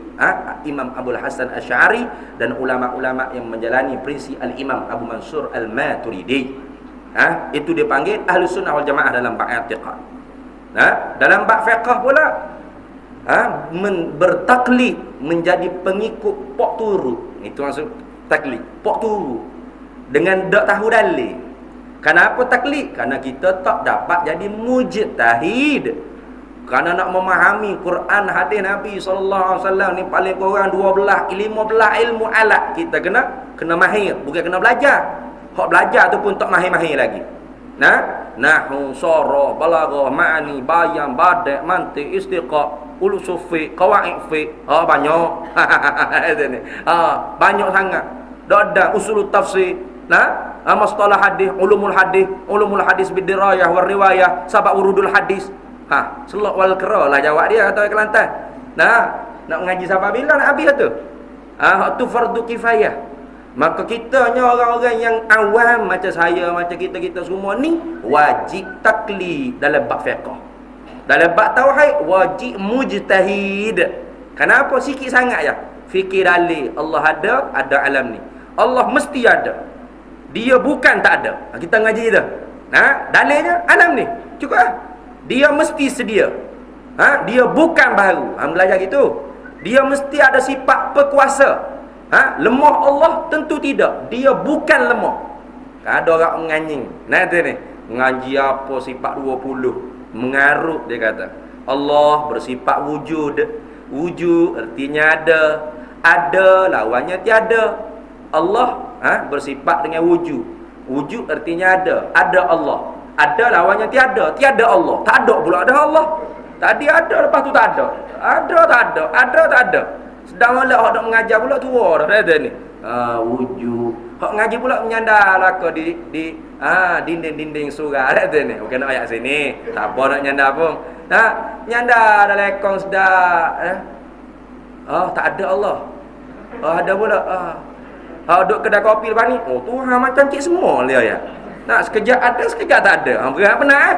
Imam Abul Hasan Asy'ari, dan ulama-ulama yang menjalani prinsip al-Imam Abu Mansur al-Maturidi. Itu dipanggil ahlus sunnah wal jamaah dalam bab i'tiqad. Dalam bab fiqh pula, bertaklid, menjadi pengikut pok turu. Itu maksud taklid, pok turu dengan tak tahu dalil. Kenapa taklid? Kerana kita tak dapat jadi mujtahid. Kerana nak memahami Quran, hadis Nabi sallallahu alaihi wasallam ni paling kurang 12, 15 ilmu alat. Kita kena mahir, bukan kena belajar. Hak belajar tu pun tak mahir-mahir lagi. Nahwu, sarah, balaghah, ma'ani, bayan, badi', mantiq, istiqaq, ulul sufi, qawaid fi, banyak. Banyak sangat. Dak usul tafsir, mastalah hadis, ulumul hadis bidirayah wal riwayah, sabab urudul hadis. Selok wal qira lah jawab dia kata Kelantan. Nak mengaji sampai bila nak habis tu? Tu fardu kifayah. Maka kitanya orang-orang yang awam macam saya, macam kita semua ni, wajib taklid dalam bab fiqh. Dalam bab tauhid wajib mujtahid. Kenapa sikit sangat je? Fikir dalil Allah ada alam ni. Allah mesti ada. Dia bukan tak ada. Kita ngaji dah. Dalilnya alam ni. Cukup lah. Dia mesti sedia. Dia bukan baru. Belajar gitu. Dia mesti ada sifat berkuasa. Lemah Allah tentu tidak. Dia bukan lemah. Ada orang menganying. Nanti ni ngaji apa sifat 20. Mengarut dia kata. Allah bersifat wujud. Wujud artinya ada. Ada lawannya tiada. Allah bersifat dengan wujud. Wujud artinya ada. Ada Allah. Ada lawannya tiada. Tiada Allah. Tak ada pula ada Allah. Tadi ada, lepas tu tak ada. Ada tak ada. Ada tak ada. Sedang malah hak nak mengajar pula tua dah ada ni. Wujud. Hak ngaji pula menyandar lah ke di dinding-dinding surah ada ni. Bukan nak ayat sini. Tak apa nak nyandar pun. Nyandar dalam lekong sedar. Tak ada Allah. Ada pula. Duduk kedai kopi lepas ni. Tuhan macam cik semua dia ya. Sekejap ada, sekejap tak ada. Berat benar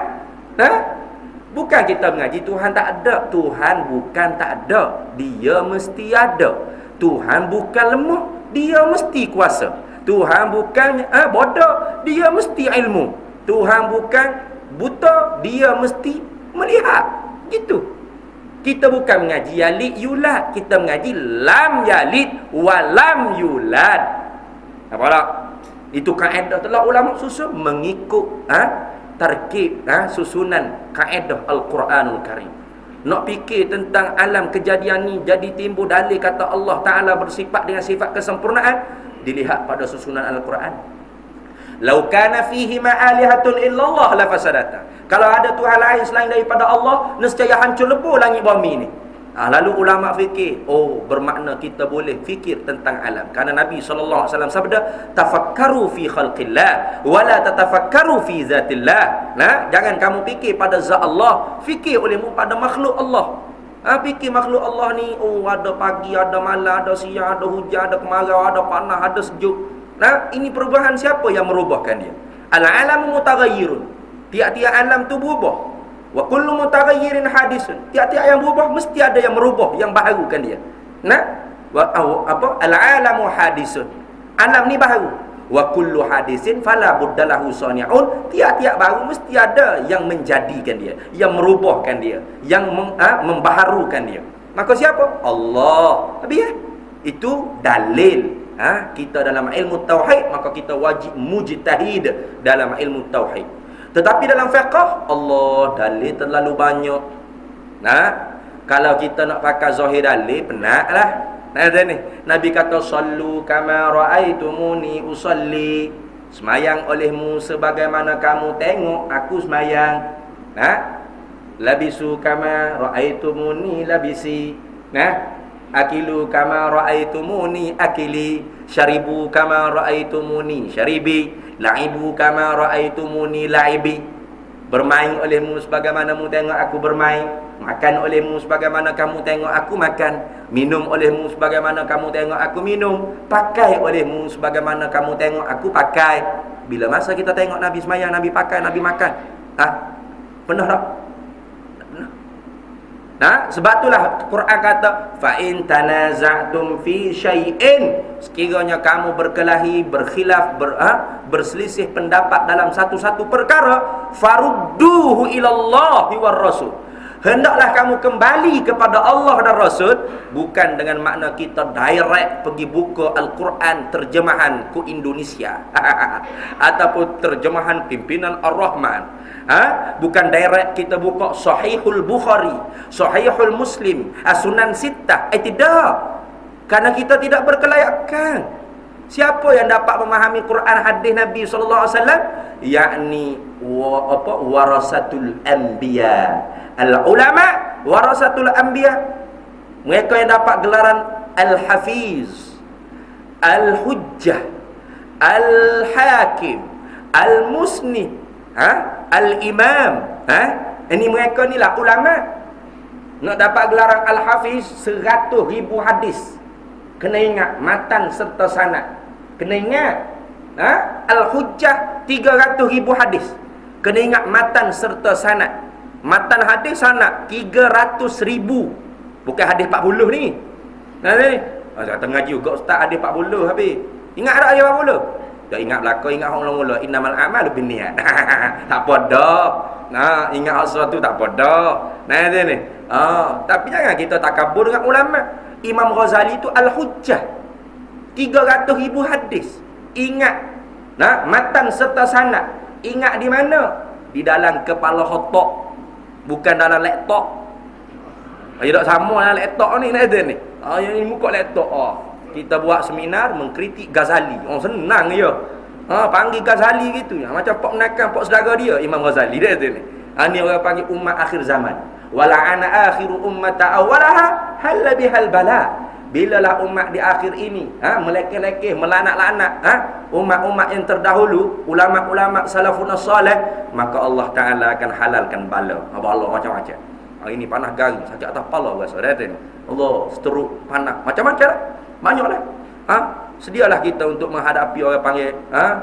Bukan kita mengaji Tuhan tak ada. Tuhan bukan tak ada. Dia mesti ada. Tuhan bukan lemah. Dia mesti kuasa. Tuhan bukan bodoh. Dia mesti ilmu. Tuhan bukan buta. Dia mesti melihat. Gitu. Kita bukan mengaji yalid yulad. Kita mengaji lam yalid wa lam yulad. Apa tak? Itu kaedah telah ulama susun mengikut tarkib susunan kaedah Al-Quranul Karim. Nak fikir tentang alam kejadian ni jadi timbul dalil kata Allah Ta'ala bersifat dengan sifat kesempurnaan, dilihat pada susunan Al-Quran. Lau kana fihi ma'alihatun illallah la fasadata. Kalau ada Tuhan lain selain daripada Allah, nescaya hancur lebur langit bumi ni. Lalu ulama fikir, bermakna kita boleh fikir tentang alam. Kerana Nabi SAW sabda, tafakkaru fi khalqillah wala tatafakkaru fi zatillah. Jangan kamu fikir pada zat Allah, fikir olehmu pada makhluk Allah. Fikir makhluk Allah ni, ada pagi, ada malam, ada siang, ada hujan, ada kemarau, ada panas, ada sejuk. Ini perubahan siapa yang merubahkan dia? Al-alamu mutaghayyirun. Tiap-tiap alam tu berubah. Wa kullu mutaghayyirin hadisun. Tiap-tiap yang berubah mesti ada yang merubah, yang baharukan dia. Al-alamu hadisun. Alam ni baharu. Wa kullu hadisin fala buddalahu sani'un. Tiap-tiap baru mesti ada yang menjadikan dia, yang merubahkan dia, yang membaharukan dia. Maka siapa? Allah. Habis itu dalil. Kita dalam ilmu tauhid, maka kita wajib mujtahid dalam ilmu tauhid. Tetapi dalam fiqh, Allah dalil terlalu banyak. Kalau kita nak pakai zahir dalil, penatlah. Nabi kata, sallu kama ra'aitumuni usalli. Semayang olehmu sebagaimana kamu tengok aku semayang. Labisu kama ra'aitumuni labisi. Akilu kama ra'aitumuni akili. Syaribu kama ra'aitumuni syaribi. La'ibu kama ra'aitumuni la'ibi. Bermain olehmu sebagaimana kamu tengok aku bermain. Makan olehmu sebagaimana kamu tengok aku makan. Minum olehmu sebagaimana kamu tengok aku minum. Pakai olehmu sebagaimana kamu tengok aku pakai. Bila masa kita tengok Nabi semayang, Nabi pakai, Nabi makan? Pernah tak? Sebab itulah Quran kata, fa in tanaza'tum fi syai'in, sekiranya kamu berkelahi, berkhilaf, berselisih pendapat dalam satu-satu perkara, farudduhu ilallahi war rasul. Hendaklah kamu kembali kepada Allah dan Rasul. Bukan dengan makna kita direct pergi buka Al-Quran terjemahan ke Indonesia ataupun terjemahan pimpinan Ar-Rahman. Bukan direct kita buka Sahihul Bukhari, Sahihul Muslim, As-Sunan Sittah. Tidak. Karena kita tidak berkelayakan. Siapa yang dapat memahami Quran hadis Nabi sallallahu alaihi wasallam? Yakni warasatul anbiya. Al-ulama warasatul anbiya. Mereka yang dapat gelaran Al-Hafiz, Al-Hujjah, Al-Hakim, Al-Musnid, Al-Imam. Ini mereka ni lah ulama. Nak dapat gelaran Al-Hafiz 100,000 hadis. Kena ingat matan serta sanad. Kena ingat. Al-Hujjah 300,000 hadis. Kena ingat matan serta sanad. Matan hadis sanad 300,000. Bukan hadis 40 ni. Kata ngaji juga ustaz hadis 40 habis. Ingat tak hadis 40? Tak ingat belaka, ingat hak mula-mula. Innamal a'malu binniyat. Tak apa dah. Ingat sesuatu tak apa dah. Tapi jangan kita takabur dengan ulama. Imam Ghazali tu Al-Hujjah 300,000 hadis. Ingat matan serta sanad. Ingat di mana? Di dalam kepala otak, bukan dalam laptop. Tak sama dalam laptop ni ni. Yang ni muka laptop. Kita buat seminar mengkritik Ghazali. Senang je. Panggil Ghazali gitu. Macam pak menakan pak saudara dia Imam Ghazali dia ni. Ni orang panggil umat akhir zaman. Wala ana akhiru ummata awwalaha hal bihal bala. Bilalah umat di akhir ini melekeh-lekeh, melanak-lanak umat-umat yang terdahulu, ulama-ulama salafun salih, maka Allah Ta'ala akan halalkan bala. Bala macam-macam. Hari ini panah garing sakit atas kepala rasa dah tengok. Allah seteruk panah macam-macam lah. Banyaklah. Sedialah kita untuk menghadapi orang panggil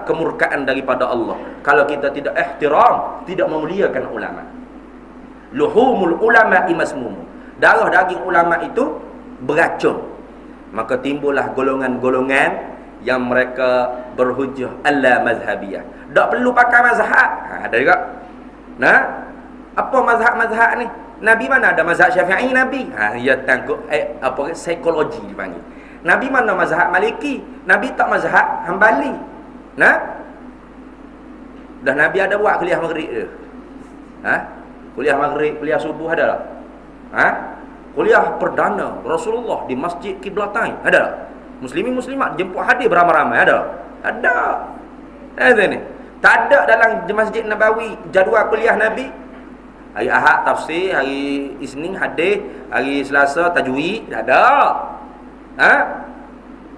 kemurkaan daripada Allah. Kalau kita tidak ihtiram, tidak memuliakan ulama. Luhumul ulama imasmum. Darah daging ulama itu beracun. Maka timbullah golongan-golongan yang mereka berhujjah alla mazhabiyah. Tak perlu pakai mazhab. Ada juga. Apa mazhab-mazhab ni? Nabi mana ada mazhab Syafi'i Nabi? Ia tangkuk psikologi dipanggil. Nabi mana mazhab Maliki? Nabi tak mazhab Hambali. Dah Nabi ada buat kuliah maghrib ke? Kuliah maghrib, kuliah subuh ada tak? Kuliah perdana Rasulullah di Masjid Qiblatain. Ada? Muslimin muslimat jemput hadir beramai-ramai. Ada ni. Tak ada dalam Masjid Nabawi jadual kuliah Nabi. Hari Ahad tafsir, hari Isnin hadis, hari Selasa tajwid. Tak ada.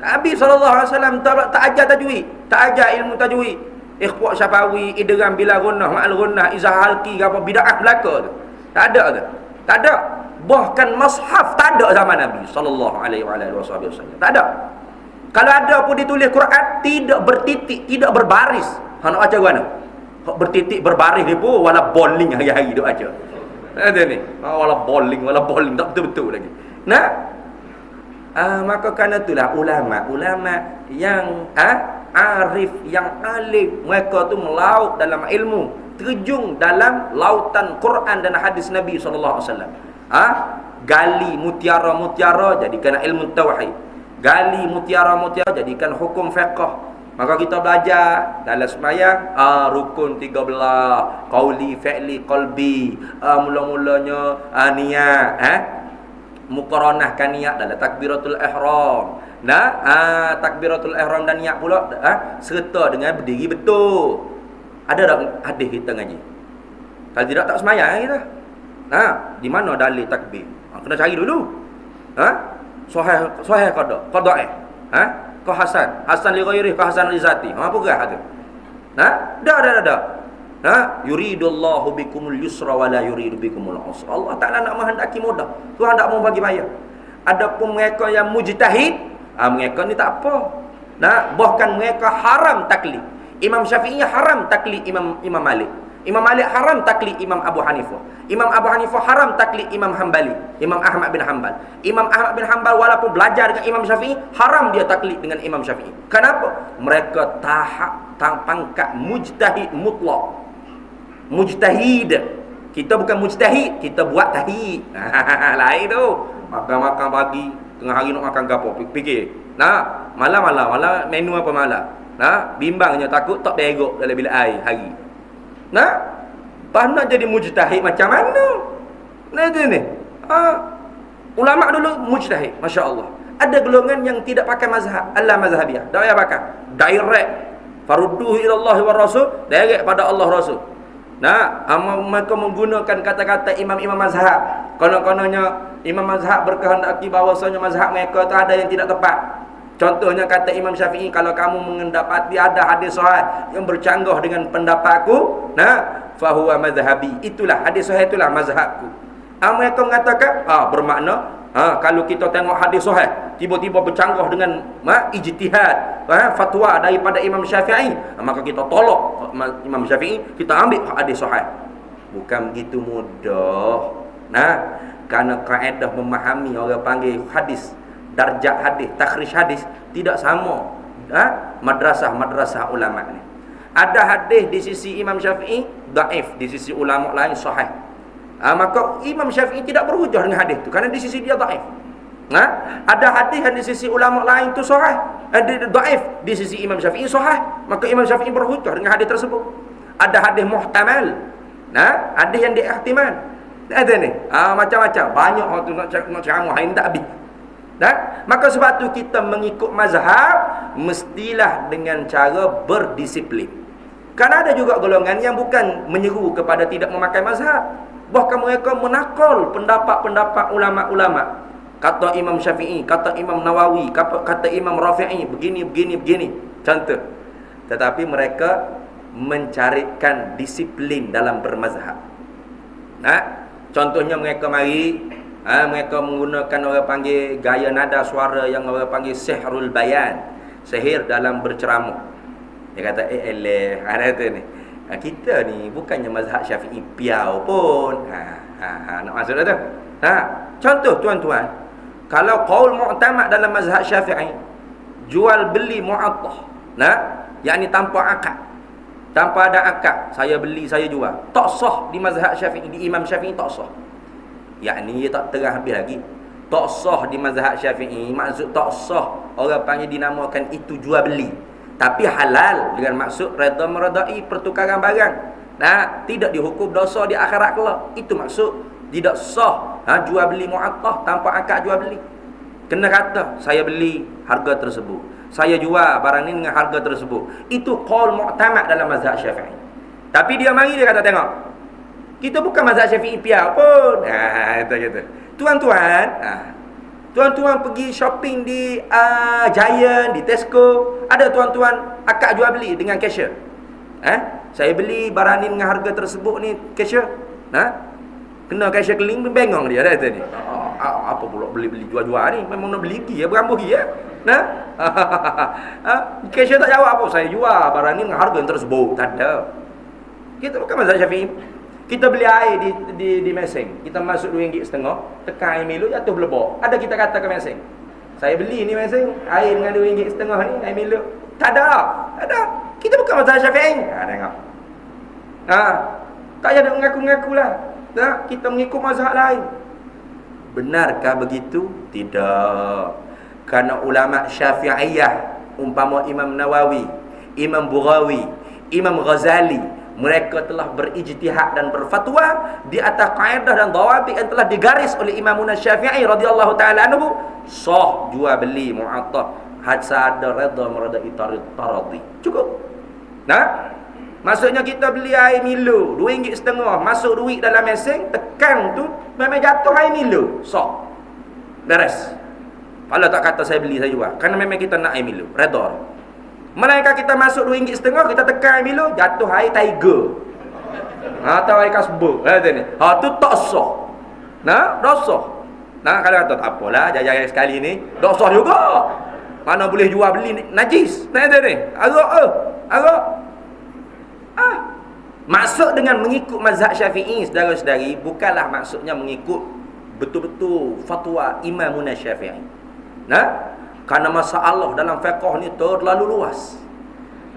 Nabi SAW tak ajar tajwid, tak ajar ilmu tajwid. Ikhwa syafawi, idgham bila gunnah, ma'al gunnah, izah halqi, apa bid'ah belaka tu. Tak ada ke? Tak ada. Bahkan mushaf tak ada zaman Nabi sallallahu alaihi wasallam. Tak ada. Kalau ada pun ditulis Quran tidak bertitik, tidak berbaris. Hang nak baca mana? Hak bertitik berbaris dia pun wala bowling hari-hari duk baca. Ada ni. Wala bowling tak betul-betul lagi. Nah, maka kerana itulah ulama yang arif, yang alim, mereka tu melaut dalam ilmu, terjun dalam lautan Quran dan hadis Nabi sallallahu alaihi wasallam. Gali mutiara-mutiara jadikan ilmu tauhid, gali mutiara-mutiara jadikan hukum fiqh. Maka kita belajar dalam sembahyang rukun 13, qauli, fi'li, qalbi, mula-mulanya niat, muqaranahkan niat dalam takbiratul ihram. Takbiratul ihram dan niat pula serta dengan berdiri betul. Ada tak hadis kita ngaji? Kalau tidak tak sembahyang kita. Di mana dalil takbir? Kena cari dulu. Sahih qada, qada ke Hasan li ghairihi, ke Hasan li zati. Apa gerah tu? Dah. Yuridullahu bikumul yusra wa la yuridu bikumul usra. Allah Taala nak menghendaki mudah. Tuhan tak mau bagi payah. Adapun mereka yang mujtahid, mereka ni tak apa. Bahkan mereka haram taklid. Imam Syafi'i haram taklid Imam Malik. Imam Malik haram taklid Imam Abu Hanifah. Imam Abu Hanifah haram taklid Imam Hanbali, Imam Ahmad bin Hanbal. Imam Ahmad bin Hanbal walaupun belajar dengan Imam Syafi'i, haram dia taklid dengan Imam Syafi'i. Kenapa? Mereka pangkat mujtahid mutlak. Mujtahid. Kita bukan mujtahid, kita buat tahid. Lain tu. Makan pagi, tengah hari nak makan gapo, fikir. Malam menu apa malam. Bimbangnya takut tak berok dalam bilik air hari. Nak jadi mujtahid macam mana? Ni. Ulama dulu mujtahid, masya-Allah. Ada golongan yang tidak pakai mazhab, Allah mazhabiyah. Tak payah pakai. Direct. Farudduhu ila Allah wa Rasul, direct pada Allah Rasul. Mereka menggunakan kata-kata imam-imam mazhab. Konon-kononnya imam mazhab berkehendaki bahawasanya mazhab mereka tu ada yang tidak tepat. Contohnya kata Imam Syafi'i, kalau kamu mendapati ada hadis sahih yang bercanggah dengan pendapatku, fahuwa mazhabi. Itulah hadis sahih, itulah mazhabku. Mereka mengatakan bermakna kalau kita tengok hadis sahih tiba-tiba bercanggah dengan ijtihad, fatwa daripada Imam Syafi'i, maka kita tolak Imam Syafi'i, kita ambil hadis sahih. Bukan begitu mudah. Kerana kaedah memahami orang panggil hadis, darjat hadis, takhrij hadis tidak sama madrasah ulama ni. Ada hadis di sisi Imam Syafi'i dhaif, di sisi ulama lain sahih. Maka Imam Syafi'i tidak berhujah dengan hadis tu kerana di sisi dia dhaif. Ada hadis yang di sisi ulama lain tu sahih, dhaif, di sisi Imam Syafi'i sahih, maka Imam Syafi'i berhujah dengan hadis tersebut. Ada hadis muhtamal, hadis yang diihtimal. Ada ni macam-macam, banyak orang tu nak ceramah ini tak habis. Maka sebab tu kita mengikut mazhab mestilah dengan cara berdisiplin. Kan ada juga golongan yang bukan menyeru kepada tidak memakai mazhab, bahkan mereka menakal pendapat-pendapat ulama-ulama. Kata Imam Syafi'i, kata Imam Nawawi, kata Imam Rafi'i, begini. Contoh. Tetapi mereka mencarikan disiplin dalam bermazhab. Contohnya mereka mereka menggunakan orang panggil gaya nada suara yang orang panggil sihrul bayan, sihir dalam berceramah. Dia kata ada tu ni. Kita ni bukannya mazhab Syafi'i piau pun. Nak maksud tu. Contoh tuan-tuan, kalau qaul mu'tamad dalam mazhab Syafi'i, jual beli mu'attah, yakni tanpa akad. Tanpa ada akad, saya beli, saya jual. Tak sah di mazhab Syafi'i, di Imam Syafi'i tak sah. Yakni dia tak terang habis lagi. Tak sah di mazhab Syafi'i, maksud tak sah orang panggil dinamakan itu jual beli. Tapi halal dengan maksud redha meredai pertukaran barang. Tidak dihukum dosa di akhirat kelak. Itu maksud Tidak sah jual beli mu'attah tanpa akad jual beli. Kena kata saya beli harga tersebut, saya jual barang ni dengan harga tersebut. Itu qaul mu'tamad dalam mazhab Syafi'i. Tapi dia mari dia kata, tengok, kita bukan mazhab Syafi'i piar pun. Itu kata. Tuan-tuan pergi shopping di Giant, di Tesco, ada tuan-tuan akad jual beli dengan cashier. Saya beli barang ni dengan harga tersebut ni, cashier. Kena cashier keling bengong dia dah ni. Apa pula beli-beli jual-jual ni? Memang nak beli lagi ya, berambuh lagi ya. Cashier tak jawab apa, saya jual barang ni dengan harga yang tersebut. Tak ada. Kita bukan mazhab Syafi'i. Kita beli air di meseng, kita masuk RM2.5, tekan air Milo jatuh belebok. Ada kita kata ke meseng, saya beli ni meseng air dengan RM2.5 ni, air Milo. Tak ada. Kita bukan mazhab Syafi'i. Tengok. Tak ada mengaku-ngakulah. Kita mengikut mazhab lain. Benarkah begitu? Tidak. Karena ulama Syafi'iyah, umpama Imam Nawawi, Imam Bughawi, Imam Ghazali, mereka telah berijtihad dan berfatwa di atas kaedah dan dawabit yang telah digaris oleh Imam Syafi'i radhiyallahu taala anhu. Sah jual beli mu'attah hadza ada redha marada taradi. Cukup. Maksudnya kita beli air Milo RM2.5, masuk duit dalam mesin, tekan tu memang jatuh air Milo. Sah. Beres. Kalau tak kata saya beli, saya jual. Kerana memang kita nak air Milo, redha. Melainkan kita masuk RM2.5, kita tekan air Milo, jatuh air Tiger. Atau air Kasbah. Tu tak sah. Tak sah. Kalau kata tak apalah, jaya sekali ni, tak sah juga. Mana boleh jual beli najis. Agak. Maksud dengan mengikut mazhab Syafi'i, saudara-saudari, bukanlah maksudnya mengikut betul-betul fatwa Imam Syafi'i. Karena masalah dalam fiqh ni terlalu luas.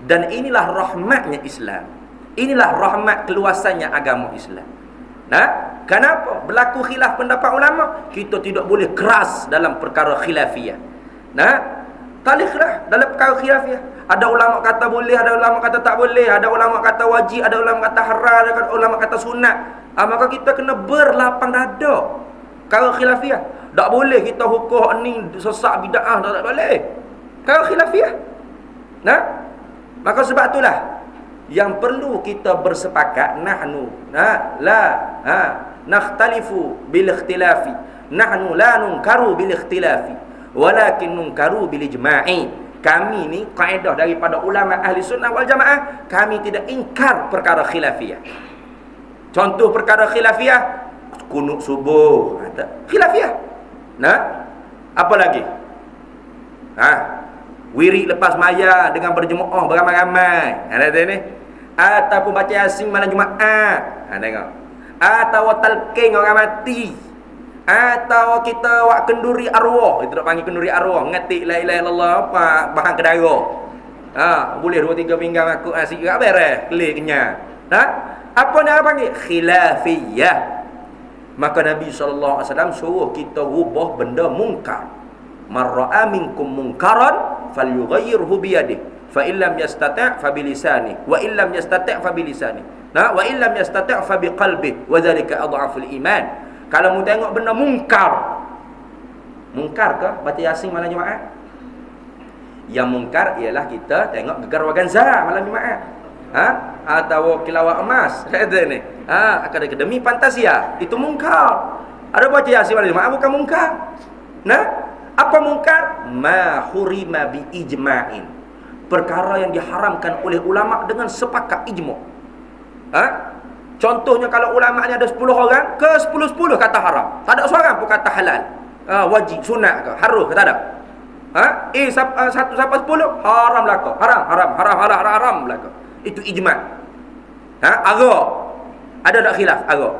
Dan inilah rahmatnya Islam. Inilah rahmat keluasannya agama Islam. Kenapa? Berlaku khilaf pendapat ulama, kita tidak boleh keras dalam perkara khilafiyah. Tak boleh keras dalam perkara khilafiyah. Ada ulama kata boleh, ada ulama kata tak boleh, ada ulama kata wajib, ada ulama kata haram, ada ulama kata sunat. Maka kita kena berlapang dada. Kalau khilafiyah, tak boleh kita hukum ni sesak bid'ah, tak boleh. Kalau khilafiyah. Maka sebab itulah yang perlu kita bersepakat, nahnu nakhtalifu bil ikhtilafi, nahnu la nunkaru bil ikhtilafi walakin nunkaru bil ijma'i. Kami ni kaedah daripada ulama ahli sunnah wal jamaah, kami tidak ingkar perkara khilafiyah. Contoh perkara khilafiyah, kunut subuh, khilafiyah. Apa lagi? Wirid lepas maya dengan berjemaah beramai-ramai. Ada ni. Ataupun baca Yasin malam Jumaat. Tengok. Atau talqin orang mati. Atau kita buat kenduri arwah. Kita nak panggil kenduri arwah, ngatik la ilaha illallah apa bahan kedara. Boleh 2-3 pinggang aku nasi kat beres, kelik kenyang. Apa nak panggil? Khilafiyah. Maka Nabi SAW suruh kita rubah benda mungkar. Man ra'a minkum munkaran falyughayyirhu biyadihi, fa illam yastati' fa bilisanihi, wa illam yastati' fa bilisanihi, wa illam yastati' fa biqalbihi, wa dhalika adhaful iman. Kalau mu tengok benda mungkar, mungkar ke baca Yasin malam Jumaat? Yang mungkar ialah kita tengok gegar waganza malam Jumaat. Atau kilawat emas kata ni. Akademi fantasia, itu mungkar. Ada baca Yasin malam Jumaat bukan mungkar. Apa mungkar? Ma hurima bi ijma'in. Perkara yang diharamkan oleh ulama dengan sepakat ijma'. Contohnya kalau ulama ni ada 10 orang, ke 10-10 kata haram. Tak ada seorang pun kata halal. Wajib, sunat ke, harus ke, tak ada. Satu sampai 10 haram belaka. Haram belaka. Itu ijma'. Agak. Ada tak khilaf? Agak.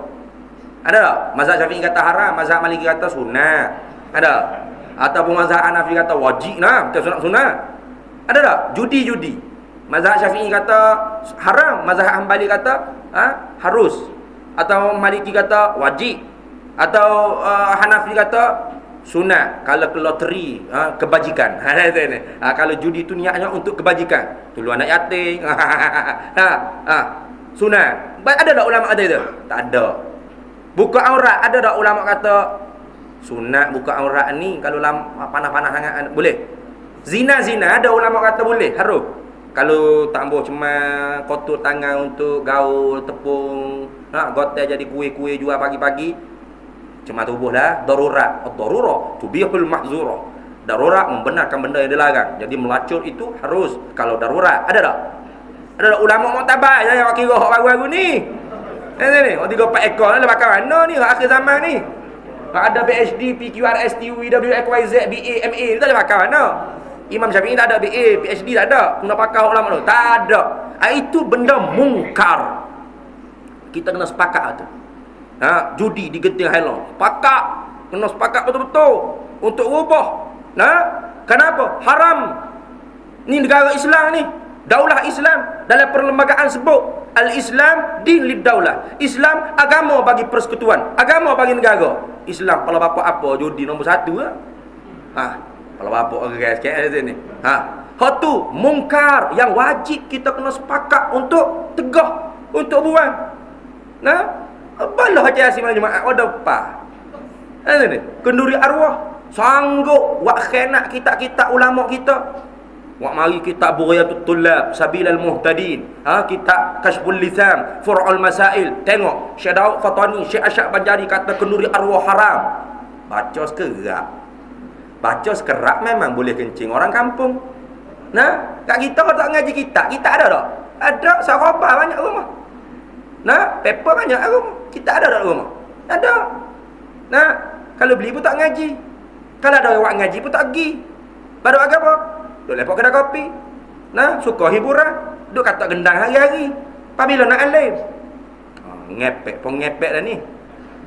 Ada tak? Mazhab Syafi'i kata haram, mazhab Maliki kata sunat. Ada. Ataupun mazhab Hanafi kata wajib nah, bukan sunat. Ada tak? Judi. Mazhab Syafi'i kata haram, mazhab Hanbali kata harus. Atau Maliki kata wajib. Atau Hanafi kata sunat. Kalau ke loteri, kebajikan. Kalau judi itu niatnya untuk kebajikan, tolong anak yatim. Sunat. Ada tak ulama ada itu? Tak ada. Buka aurat, ada tak ulama kata sunat buka aurat ni kalau panas-panas sangat boleh? Zina, ada ulama kata boleh, harus. Kalau tak ambil cuma kotor tangan untuk gaul, tepung, gotel jadi kuih-kuih jual pagi-pagi, cuma tubuh lah, darurat. Darurah tubihul mahzurah. Darurat membenarkan benda yang dilarang. Jadi melacur itu harus kalau darurat. Ada tak? Ada tak ulama muktabar yang kira hak baru-baru ni? Ni, orang 3-4 ekor ni bakal mana ni akhir zaman ni? Ada PhD, PQRS, TUE, WXYZ, BA, MA, ni tak ada bakal mana? Imam Syafi'i tak ada BA, PhD tak ada. Kena pakar ulama tu. Tak ada. Itu benda mungkar. Kita kena sepakat tu. Judi di genting hailong. Sepakat. Kena sepakat betul-betul untuk ubah. Kenapa? Haram. Ni negara Islam ni. Daulah Islam dalam perlembagaan sebut Al-Islam din lid-daulah. Islam agama bagi persekutuan, agama bagi negara. Islam kalau bapa apa judi nombor 1 lah. Kalau bapa orang sikit sini. Hak tu mungkar yang wajib kita kena sepakat untuk tegah, untuk buang. Balah haji asim jemaah ada apa? Ni kenduri arwah sanggup buat khianat kita ulama kita. Wak mari kitab Bughayatul Tullab, Sabilal Muhtadin, kitab Kashful Lisan, Fur'ul Masail. Tengok Syekh Daud Fatani, Syekh Asy'ad Banjari kata kenduri arwah haram. Baca sekerak memang boleh kencing orang kampung. Kat kita kalau tak ngaji kita ada tak? Ada sahabat banyak rumah. Paper banyak rumah. Kita ada tak rumah? Ada. Kalau beli pun tak ngaji. Kalau ada orang ngaji pun tak pergi. Pada agama duk lepak kedai kopi. Suka hiburan. Duk kata gendang hari-hari. Apabila nak alim. Ngepek dah ni.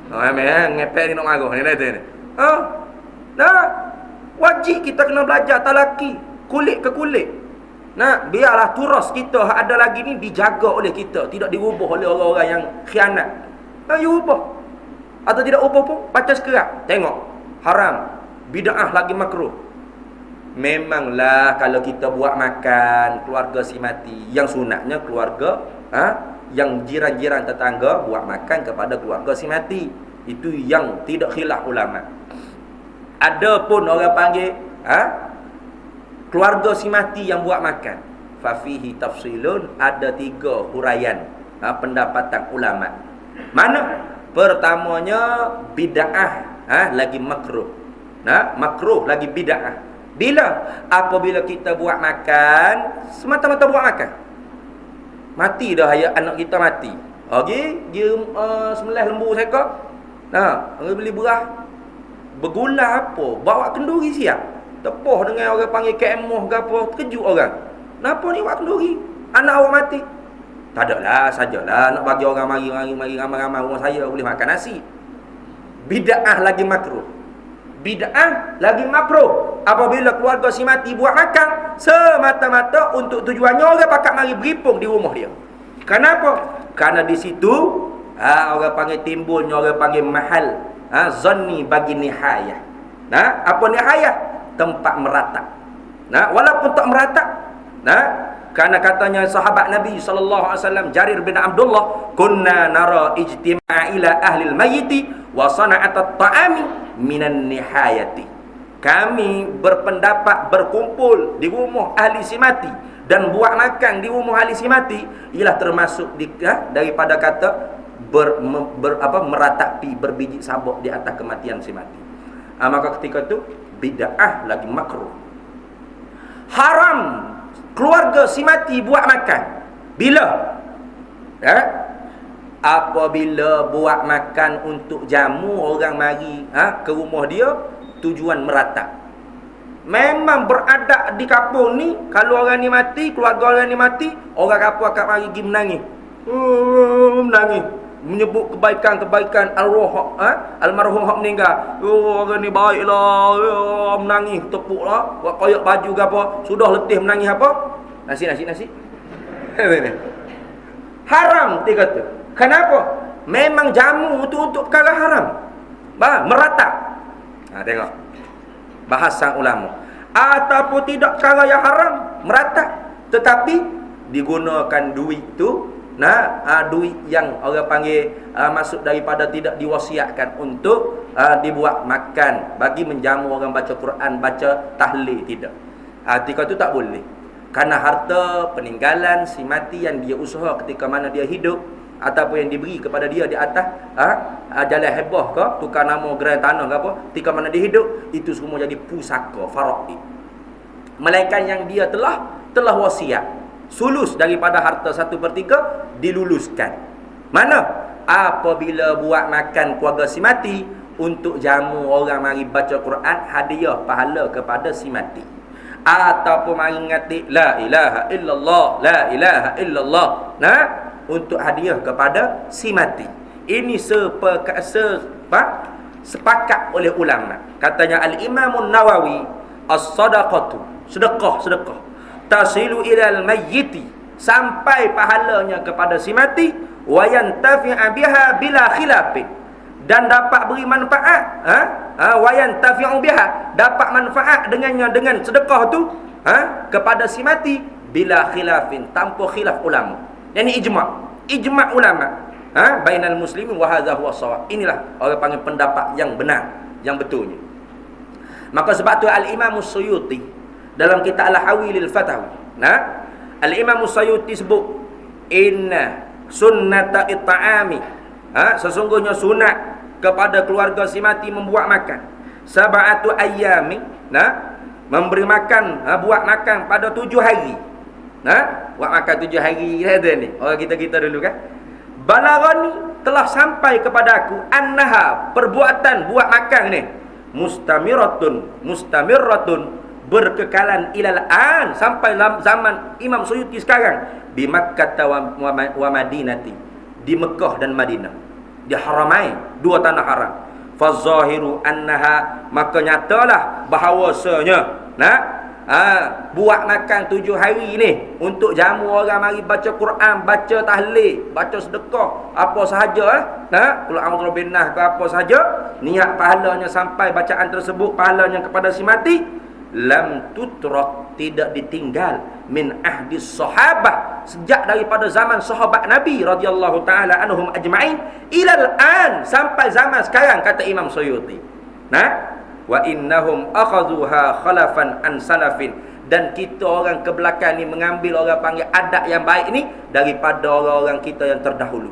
Ngepek ni nak marah ni ni. Wajib kita kena belajar talaki. Kulit ke kulit. Biarlah turas kita ada lagi ni dijaga oleh kita. Tidak dirubah oleh orang-orang yang khianat. You ubah. Atau tidak ubah pun baca sekerak. Tengok. Haram. Bid'ah lagi makruh. Memanglah kalau kita buat makan keluarga si mati, yang sunatnya keluarga yang jiran-jiran tetangga buat makan kepada keluarga si mati. Itu yang tidak khilaf ulama. Ada pun orang panggil keluarga si mati yang buat makan. Fa fihi tafsilun, ada 3 huraian pendapatan ulama. Mana? Pertamanya bid'ah lagi makruh. Makruh lagi bid'ah. Bila? Apabila kita buat makan semata-mata buat makan. Mati dah anak kita mati. Okey, dia sembelih lembu seekor. Orang beli beras bergula apa? Bawa kenduri siap. Tepuh dengan orang panggil kemoh ke apa, terkejut orang. Kenapa ni buat kenduri? Anak awak mati. Tak adalah, sajalah nak bagi orang mari ramai-ramai rumah saya boleh makan nasi. Bid'ah lagi makruh. Bid'ah lagi makruh apabila keluarga si mati buat makan semata-mata untuk tujuannya orang pakat mari beripung di rumah dia. Kenapa? Karena di situ orang panggil timbulnya, orang panggil mahal zanni bagi nihayah. Apa nihayah? Tempat meratap. Walaupun tak meratap. Karena katanya sahabat Nabi SAW Jarir bin Abdullah, kunna nara ijtima'a ila ahli al-mayyiti wa sana'at at-ta'ami minan nihayati. Kami berpendapat berkumpul di rumah ahli si mati dan buat makan di rumah ahli si mati ialah termasuk daripada kata meratapi, berbiji sabuk di atas kematian si mati. Maka ketika itu bid'ah lagi makruh. Haram keluarga si mati buat makan. Bila? Apabila buat makan untuk jamu orang mari ke rumah dia, tujuan meratap. Memang beradab di kampung ni, kalau orang ni mati, keluarga orang ni mati, orang kampung akan mari pergi menangis. Menangis, menyebut kebaikan-kebaikan arwah almarhum hak meninggal. Orang ni baiklah, menangis, tepuklah, buat koyak baju ke apa, sudah letih menangis apa? Nasi. Haram dia kata. Kenapa? Memang jamu itu untuk perkara haram. Meratap. Tengok. Bahasan ulama. Ataupun tidak perkara yang haram, meratap. Tetapi digunakan duit itu duit yang orang panggil masuk daripada tidak diwasiatkan untuk dibuat makan bagi menjamu orang baca Quran, baca tahlil, tidak. Ketika itu tak boleh. Karena harta peninggalan si mati yang dia usaha ketika mana dia hidup ataupun yang diberi kepada dia di atas jalan hebah ke, tukar nama gerai tanah ke apa, ketika mana dia hidup, itu semua jadi pusaka faraid. Melainkan yang dia telah wasiat, sulus daripada harta 1/3 diluluskan. Mana? Apabila buat makan keluarga si mati untuk jamu orang mari baca Quran, hadiah pahala kepada si mati. Ataupun mari ngati la ilaha illallah, la ilaha illallah, untuk hadiah kepada si mati. Ini sepakat oleh ulama. Katanya Al-Imam Nawawi, as-sadaqatu, sedekah tasilu ilal mayyiti, sampai pahalanya kepada si mati, wa yantafi'a biha bila khilafin, dan dapat beri manfaat, wa yantafi'u biha, dapat manfaat dengannya, dengan sedekah tu kepada si mati, bila khilafin, tanpa khilaf ulama. Ini ijma' ulama bainal muslimin, wa hadza huwa shawab. Inilah orang panggil pendapat yang benar, yang betulnya. Maka sebab tu Al-Imam Suyuti dalam kitab Al-Hawilil Fatawi, Al-Imam Suyuti sebut, inna sunnata it'ami, sesungguhnya sunat kepada keluarga si mati membuat makan sab'atu ayyami, memberi makan, buat makan pada 7 hari. Buat makan 7 hari ada ni orang kita dulu kan. Balagani, telah sampai kepada aku, annaha, perbuatan buat makan ni, mustamirratun, berkekalan ilal an, sampai zaman Imam Suyuti sekarang, di Makkah wa Madinati, di Mekah dan Madinah, di Haramain, 2 tanah haram. Fazahiru annaha, maka nyatalah bahawasanya buat makan 7 hari ni untuk jamu orang mari baca Quran, baca tahlil, baca sedekah, apa sahaja qul a'udzu binnas ke apa sahaja, niat pahalanya sampai bacaan tersebut pahalanya kepada si mati, lam tutrak, tidak ditinggal, min ahdis sahabah, sejak daripada zaman sahabat Nabi radhiyallahu taala anhum ajma'in, ilal an, sampai zaman sekarang, kata Imam Suyuti. Wa innahum akhadhuha khalafan an salafin, dan kita orang ke belakang ni mengambil orang panggil adab yang baik ni daripada orang-orang kita yang terdahulu.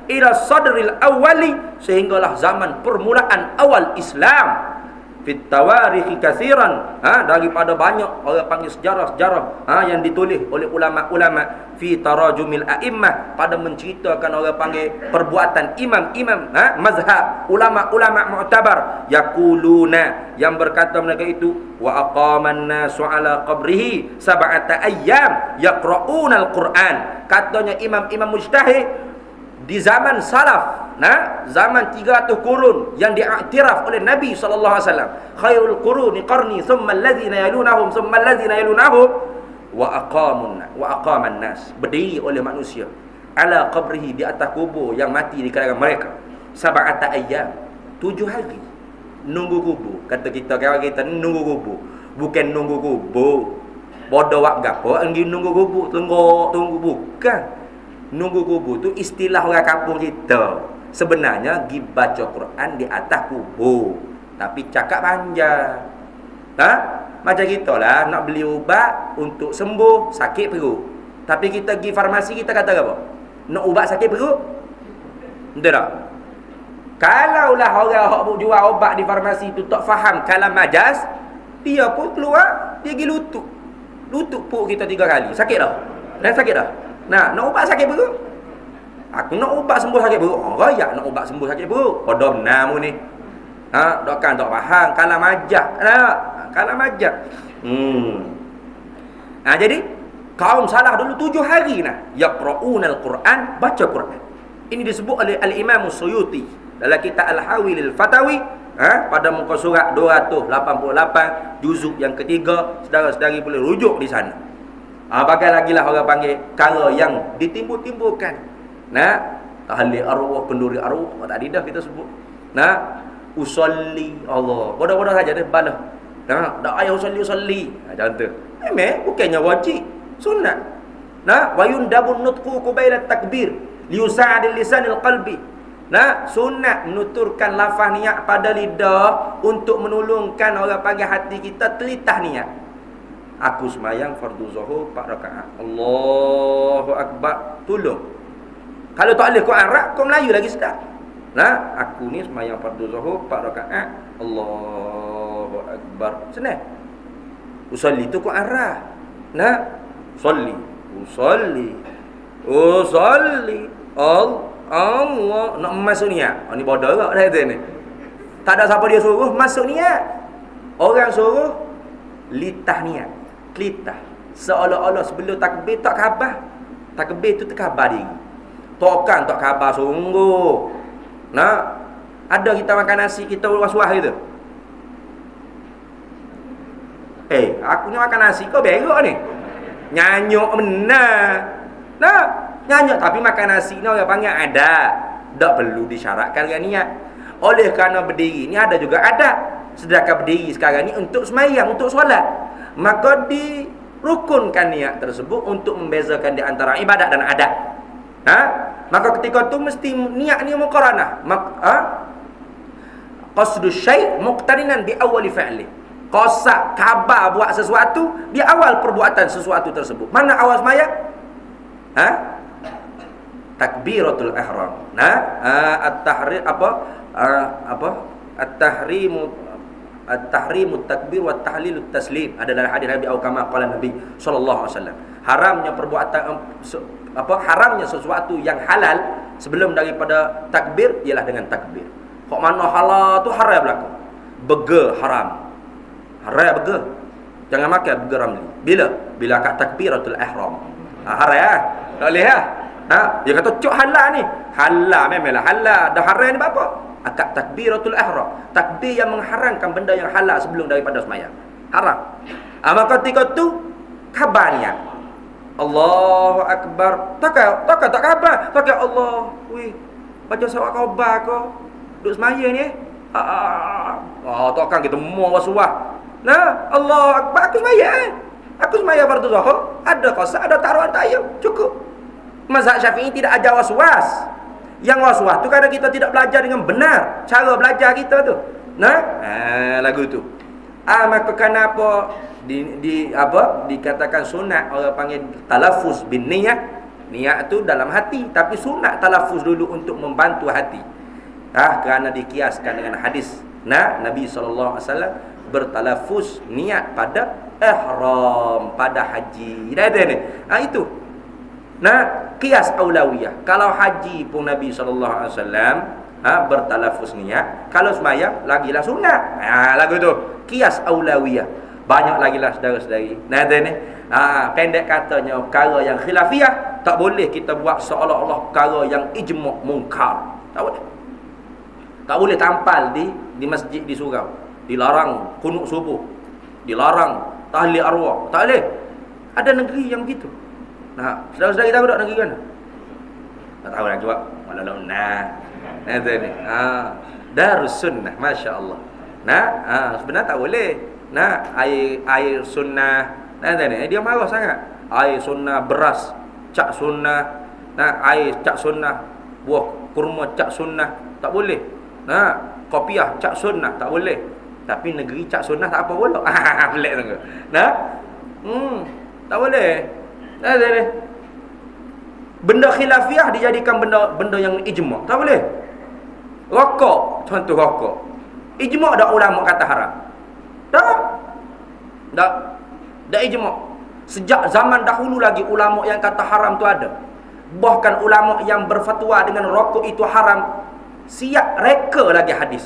Ila sadril awwali, sehinggalah zaman permulaan awal Islam, fit tawarikh katsiran, daripada banyak orang panggil sejarah-sejarah yang ditulis oleh ulama-ulama, fi tarajumil a'immah, pada menceritakan orang panggil perbuatan imam-imam mazhab, ulama-ulama mu'tabar, yaquluna, yang berkata mereka itu, wa aqaman nasu ala qabrihi sab'ata ayyam yaqra'una al-Quran, katanya imam-imam mujtahid di zaman salaf, zaman 300 kurun yang diiktiraf oleh Nabi SAW, khairul quruni qarni thumma allazina yalunahum thumma allazina yalunahum, wa aqaman nas, berdiri oleh manusia, ala qabrihi, di atas kubur yang mati di kalangan mereka, sab'ata ayyam, 7 hari nunggu kubur. Kata kita, kawan kita nunggu kubur, bukan nunggu kubur bodoh wak gapo anggi nunggu kubur tunggu, bukan. Nunggu kubur tu istilah orang kampung kita. Sebenarnya pergi baca Quran di atas kubur, tapi cakap panjang. Macam kita lah nak beli ubat untuk sembuh sakit perut, tapi kita pergi farmasi, kita kata apa? Nak ubat sakit perut? Betul tak? Kalaulah orang yang jual ubat di farmasi tu tak faham kalam majas, dia pun keluar, dia pergi lutut perut kita 3 kali. Sakit dah? Dan sakit dah? Nak ubat sakit perut? Aku nak ubat sembuh sakit perut. Rayak nak ubat sembuh sakit perut. Pada benar mu ni. Dokkan tak faham kalam majak. Kalam majak. Jadi kaum salah dulu 7 hari yaqra'unal Quran, baca Quran. Ini disebut oleh Al-Imam Suyuti dalam kitab Al-Hawilil Fatawi, pada muka surat 288, juzuk yang ketiga. Saudara-saudari boleh rujuk di sana. Bagai lagi lah orang panggil perkara yang ditimbul-timbulkan. Tahlil arwah, kenduri arwah, tadi dah kita sebut. Usolli Allah, bodoh-bodoh saja dia balas. Tak ayah usolli. Contoh. Bukannya wajib, sunat. Nah, wa yundabun nutqu qabila takbir liyusa'adil lisanil qalbi. Nah, sunat menuturkan lafaz niat pada lidah untuk menolongkan orang panggil hati kita telitah niat. Aku semayang fardu zuhur 4 rakaat. Allahu akbar, tolong. Kalau tak boleh kau Arab, kau Melayu lagi sedap. Nah, aku ni semayang fardu zuhur 4 rakaat. Allahu akbar. Senang. Usolli tu kau Arab. Nah, solli. Usolli. Allah nak masuk niat. Ni bodoh tak dah tu ni. Tak ada siapa dia suruh masuk niat. Orang suruh litah niat. Litah. Seolah-olah sebelum takbir tak khabar. Takbir tu tak khabar diri. Tokan tak khabar sungguh. Nah, ada kita makan nasi kita was-was gitu. Aku ni makan nasi kau berok ni. Nyanyuk benar. Nah, nyanyuk tapi makan nasi ni orang panggil ada. Tak perlu disyaratkan dengan niat. Oleh kerana berdiri ni ada juga ada. Sedangkan berdiri sekarang ni untuk semayang, untuk solat. Maka dirukunkan niat tersebut untuk membezakan di antara ibadat dan adat. Maka ketika tu mesti niat ni muqaranah. Qasdus syai' muqtarinan bi awwali fi'li. Qasak khabar buat sesuatu di awal perbuatan sesuatu tersebut. Mana awal semayang? Takbiratul ihram. At-tahrim at-tahrimut takbir wa tahlilut taslim. Ada dalam hadis Nabi kama qala Nabi sallallahu alaihi wasallam. Haramnya perbuatan haramnya sesuatu yang halal sebelum daripada takbir ialah dengan takbir. Kok mana halal tu haram berlaku. Burger haram. Haram burger. Jangan makan burger ramli. Bila kat takbiratul ihram. Haram tak boleh dia kata cok halal ni. Halal memanglah halal. Dah haram ni apa? Akad takbiratul ihram. Takbir yang mengharamkan benda yang halal sebelum daripada sembahyang. Haram. Maka ketika tu khabarnya Allahu akbar. Tak khabar. Tak Allah. Weh, baca surat khabar ke? Duduk sembahyang ni takkan kita mau was-was. Nah, Allahu akbar aku sembahyang. Aku sembahyang fardu zuhur, ada qasar, ada tarawih, tayyib, cukup. Mazhab Syafi'i tidak ajar was-was. Yang was-was tu kadang kita tidak belajar dengan benar cara belajar kita tu. Lagu tu. Maka kenapa dikatakan sunat orang panggil talaffuz bin niyat. Niat tu dalam hati, tapi sunat talaffuz dulu untuk membantu hati. Kerana dikiaskan dengan hadis Nabi sallallahu alaihi wasallam bertalaffuz niat pada ihram, pada haji. Dah ada ni. Itu. Qiyas aulawiyah. Kalau haji pun Nabi sallallahu alaihi wasallam bertalaffuz niat, kalau sembahyang lagilah sunat. Lagu tu. Qiyas aulawiyah. Banyak lagilah saudara-saudari. Ada ni. Pendek katanya perkara yang khilafiyah tak boleh kita buat seolah-olah perkara yang ijma' munkar. Tak boleh. Tak boleh tampal di masjid di surau. Dilarang kunut subuh. Dilarang tahlil arwah. Tak boleh. Ada negeri yang begitu. Saudara-saudara kita tahu tak negeri mana? Tak tahu nak jawab. Walau nanti ni. Darus sunnah, masya-Allah. Sebenarnya tak boleh. Air sunnah. Nanti ni dia marah sangat. Air sunnah beras, cak sunnah. Air cak sunnah, buah kurma cak sunnah, tak boleh. Kopiah cak sunnah, tak boleh. Tapi negeri cak sunnah tak apa pula. Pelik tu. Tak boleh. Benda khilafiyah dijadikan benda yang ijma'. Tak boleh. Rokok, contoh rokok. Ijma' dak ulama kata haram. Dak ijma'. Sejak zaman dahulu lagi ulama yang kata haram tu ada. Bahkan ulama yang berfatwa dengan rokok itu haram siap reka lagi hadis.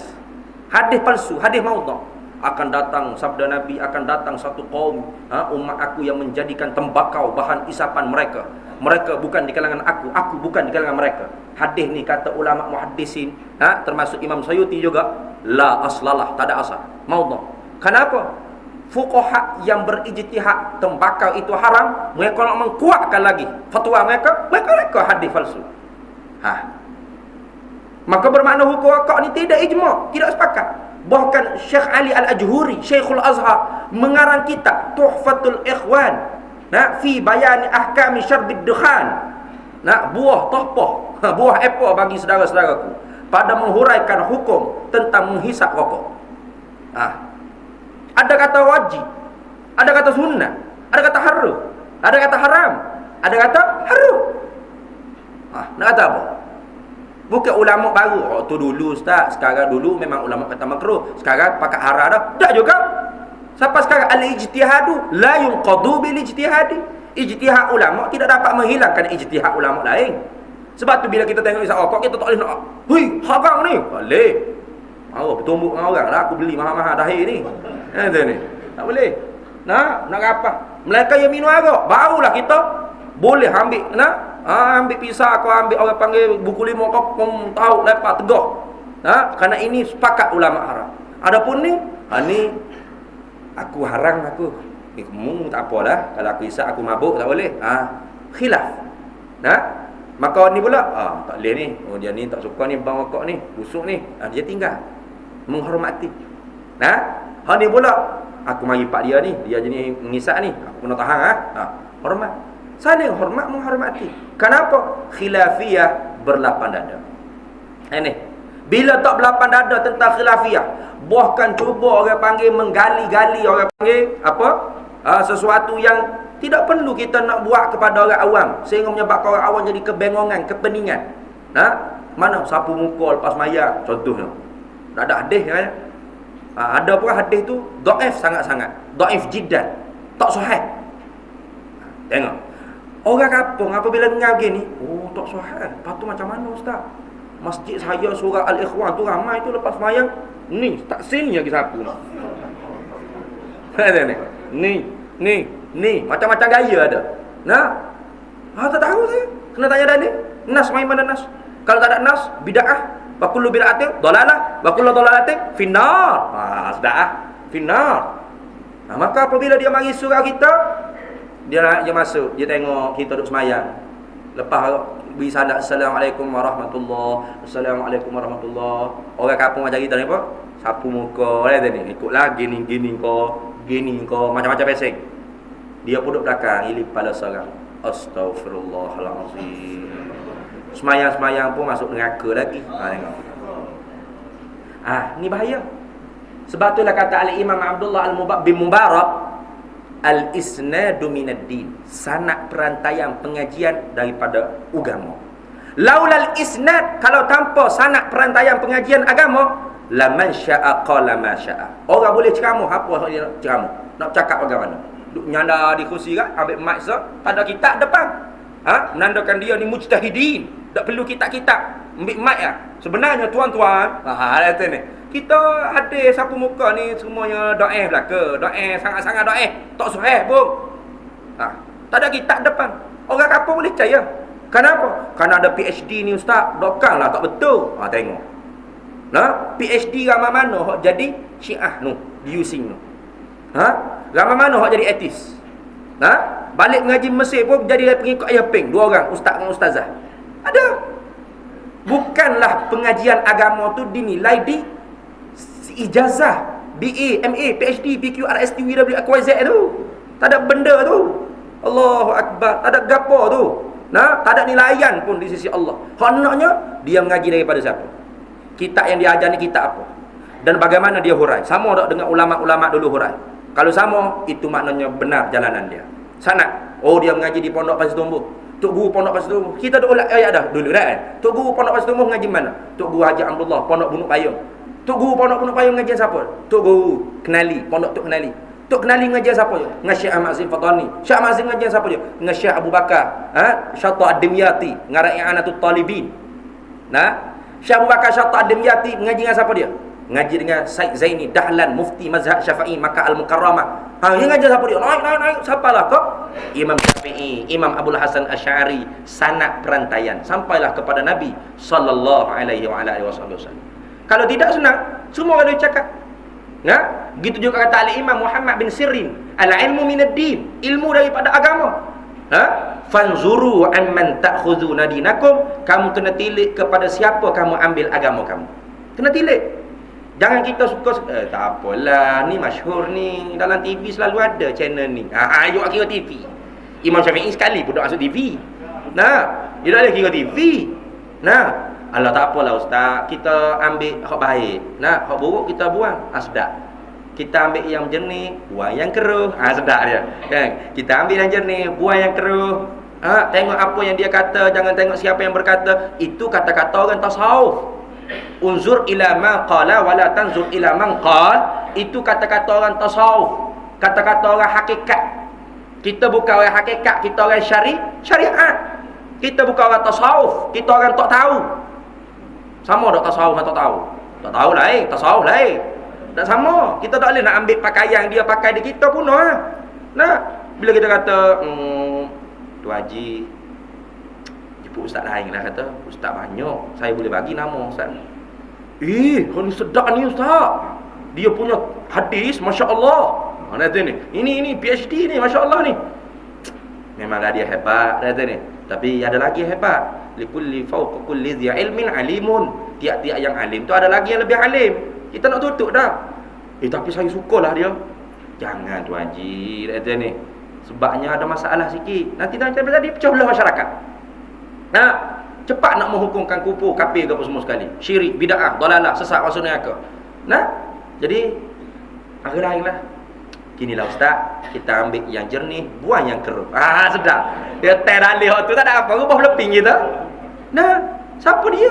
Hadis palsu, hadis maudhu'. Akan datang sabda Nabi, akan datang satu kaum umat aku yang menjadikan tembakau bahan isapan mereka. Mereka bukan di kalangan aku bukan di kalangan mereka. Hadis ni kata ulama muhaddisin, termasuk Imam Sayuti juga, la aslalah, tak ada asal. Maudhu'. Kenapa? Fuqaha yang berijtihad tembakau itu haram, mereka nak mengkuatkan lagi fatwa mereka reka hadis palsu. Maka bermakna hukum rokok ni tidak ijma', tidak sepakat. Bahkan Syekh Ali Al-Ajhuri, Syekhul Azhar, mengarang kitab Tuhfatul Ikhwan. fi bayani ahkami syarbid dukhan. Buah topoh, buah apple bagi saudara-saudaraku pada menghuraikan hukum tentang menghisap rokok. Ada kata wajib, ada kata sunnah, ada kata haram, ada kata haram, ada kata haram. Nak kata apa? Bukan ulama baru. Tu dulu ustaz, sekarang dulu memang ulama kata makruh, sekarang pakat haram dah. Tak juga. Sampai sekarang al-ijtihadu la yunqadu bil ijtihadi. Ijtihad ulama tidak dapat menghilangkan ijtihad ulama lain. Sebab tu bila kita tengok isap rokok, kita tak boleh nak, "Hui, haram ni." Boleh. Bertumbuk dengan orang lah, aku beli mahal-mahal dahir ni. Ni. Tak boleh. Nak apa? Mereka yang minum arak, barulah kita boleh ambil ambil pisah, kau ambil orang panggil buku 5 kau tahu lepas tegak. Kerana ini sepakat ulama haram. Adapun ni, ni aku haram aku. Tak apalah, kalau aku isap aku mabuk tak boleh. Khilaf. Maka ni pula tak boleh ni. Dia ni tak suka ni bang rokok ni, busuk ni. Dia tinggal. Menghormati. Ni pula aku mari pak dia ni, dia jenis mengisap ni, aku kena tahan hormat. Saling hormat menghormati. Kenapa? Khilafiyah berlapan dada. Ini. Bila tak berlapan dada tentang khilafiyah, bahkan cuba orang panggil menggali-gali, orang panggil apa? Sesuatu yang tidak perlu kita nak buat kepada orang awam, sehingga menyebabkan orang awam jadi kebengongan, kepeningan. Mana sapu muka lepas maya contohnya. Tak ada hadis kan? Ada pun hadis tu dhaif sangat-sangat. Dhaif jiddan. Tak sahih. Tengok. Orang kampung apabila dengar begini, tak sahih. Patut macam mana ustaz? Masjid saya surah Al-Ikhwan tu ramai tu lepas sembahyang ni tak sini lagi sapu ni macam-macam gaya ada. Tak tahu saya. Kena tanya dalil. Nas mai mana nas? Kalau tak ada nas, bid'ah. Wa kullu bid'atin dalalah wa kullu dalalatin finnar. Sudah finnar. Maka apabila dia mari surau kita, dia masuk, dia tengok kita duduk sembahyang. Lepas beri salat assalamualaikum warahmatullahi, assalamualaikum warahmatullahi. Orang kampung macam kita ni apa? Sapu muka ni, ikutlah gini kau macam-macam pesek. Dia pun duduk belakang, ilip kepala seorang. Astaghfirullahalazim. Semayang-semayang pun masuk neraka lagi. Tengok. Ni bahaya. Sebab itulah kata Al-Imam Abdullah bin Mubarak, al-isnadu minad din. Sanad perantaian pengajian daripada agama. Laulal isnad, kalau tanpa sanad perantaian pengajian agama, laman syaa qala ma syaa. Orang boleh ceramah apa dia nak ceramah. Nak cakap bagaimana? Duk nyanda di kursi kan, ambil mic tak ada kitab depan. Menandakan dia ni mujtahidin. Tak perlu kitab-kitab. Ambil mic Sebenarnya tuan-tuan, kata ni, kita ada sapu muka ni semuanya doa belaka. Doa sangat-sangat doa. Tak sahih pun. Tak ada kitab depan. Orang kampung boleh percaya. Kenapa? Kerana ada PhD ni ustaz. Dokanglah tak betul. Tengok. PhD ramai mana hok jadi Syiah nu, using nu. Ramai mana hok jadi etis. Balik mengaji Mesir pun jadi pengikut Ayah Peng, 2 orang, ustaz dengan ustazah. Ada. Bukanlah pengajian agama tu dinilai di ijazah BA, MA, PhD, PQ, RST, WW, AQZ tu. Tak ada benda tu. Allahu Akbar. Tak ada gapo tu. Tak ada nilaian pun di sisi Allah. Honaknya dia mengaji daripada siapa? Kitab yang dia ajar ni kitab apa? Dan bagaimana dia hurai? Sama tak dengan ulama-ulama dulu hurai? Kalau sama, itu maknanya benar jalanan dia. Sanad. Dia mengaji di Pondok Pasir Tumbuh. Tok Guru Pondok Pasir Tumbuh. Kita dah ulat ayat dah dulu dah kan. Tok Guru Pondok Pasir Tumbuh mengaji mana? Tok Guru Haji Abdullah Pondok Bunuk Payung. Tok Guru Pondok Bunuk Payung mengaji siapa? Tok Guru Kenali, Pondok Tok Kenali. Tok Kenali mengaji siapa je? Dengan Syekh Ahmad Azim Fatani. Syekh Ahmad Azim mengaji siapa je? Dengan Syekh Abu Bakar, Syata Ad-Dimyati, ngarang I'anatul Talibin. Syekh Abu Bakar Syata Ad-Dimyati mengaji dengan siapa dia? Ngaji dengan Said Zaini Dahlan, mufti mazhab Syafi'i Makkah Al-Mukarramah. Yang ngaji siapa dia? Naik. Siapalah kau? Imam Syafi'i, Imam Abdul Hasan Asy'ari, sanad perantaian sampailah kepada Nabi sallallahu alaihi wasallam. Kalau tidak senang, semua orang dia cakap. Gitu juga kata Al-Imam Muhammad bin Sirin, al-ilmu minad din, ilmu daripada agama. Fanzuru amman ta'khuduna dinakum, kamu kena tilik kepada siapa kamu ambil agama kamu. Kena tilik. Jangan kita suka tak apalah, ni masyhur ni, dalam TV selalu ada channel ni. Ayuk kira TV. Imam Syafi'i sekali pun tak masuk TV. Nah, dia tak boleh kira TV. Nah, Allah tak apalah ustaz, kita ambil hak baik. Nah, hak buruk kita buang. Sedap. Kita ambil yang jernih, buang yang keruh. Sedap dia. Kan? Kita ambil yang jernih, buang yang keruh. Tengok apa yang dia kata, jangan tengok siapa yang berkata. Itu kata-kata orang tasawuf. Unzur ila ma qala wala tanzur ila man qal. Itu kata-kata orang tasawuf. Kata-kata orang hakikat. Kita bukan orang hakikat, kita orang syariat. Kita bukan orang tasawuf, kita orang tak tahu. Sama tak tasawuf atau tak tahu? Tak tahu lain, tasawuf lain. Tak sama. Kita tak boleh nak ambil pakaian dia pakai di kita pun Nah, bila kita kata Tu Haji jemput ustaz lain lah, kata ustaz banyak, saya boleh bagi nama ustaz. Ni sedap ni ustaz. Dia punya hadis masya-Allah. Kata ni. Ini PhD ni masya-Allah ni. Memanglah dia hebat kata ni. Tapi ada lagi yang hebat. Likulli fawqa kulli dhi ilmin alimun. Tiap-tiap yang alim tu ada lagi yang lebih alim. Kita nak tutup dah. Tapi saya sukalah dia. Jangan Tu Haji kata ni. Sebabnya ada masalah sikit. Nanti tadi pecah belah masyarakat. Nah, cepat nak menghukumkan kufur, kafir ke apa semua sekali. Syirik, bid'ah, dalalah, sesat masuk neraka. Nah, jadi akhirnya ginilah ustaz, kita ambil yang jernih, buang yang keruh. Sedap. Dia teralih tu tak ada apa, rubah leping kita. Nah, siapa dia?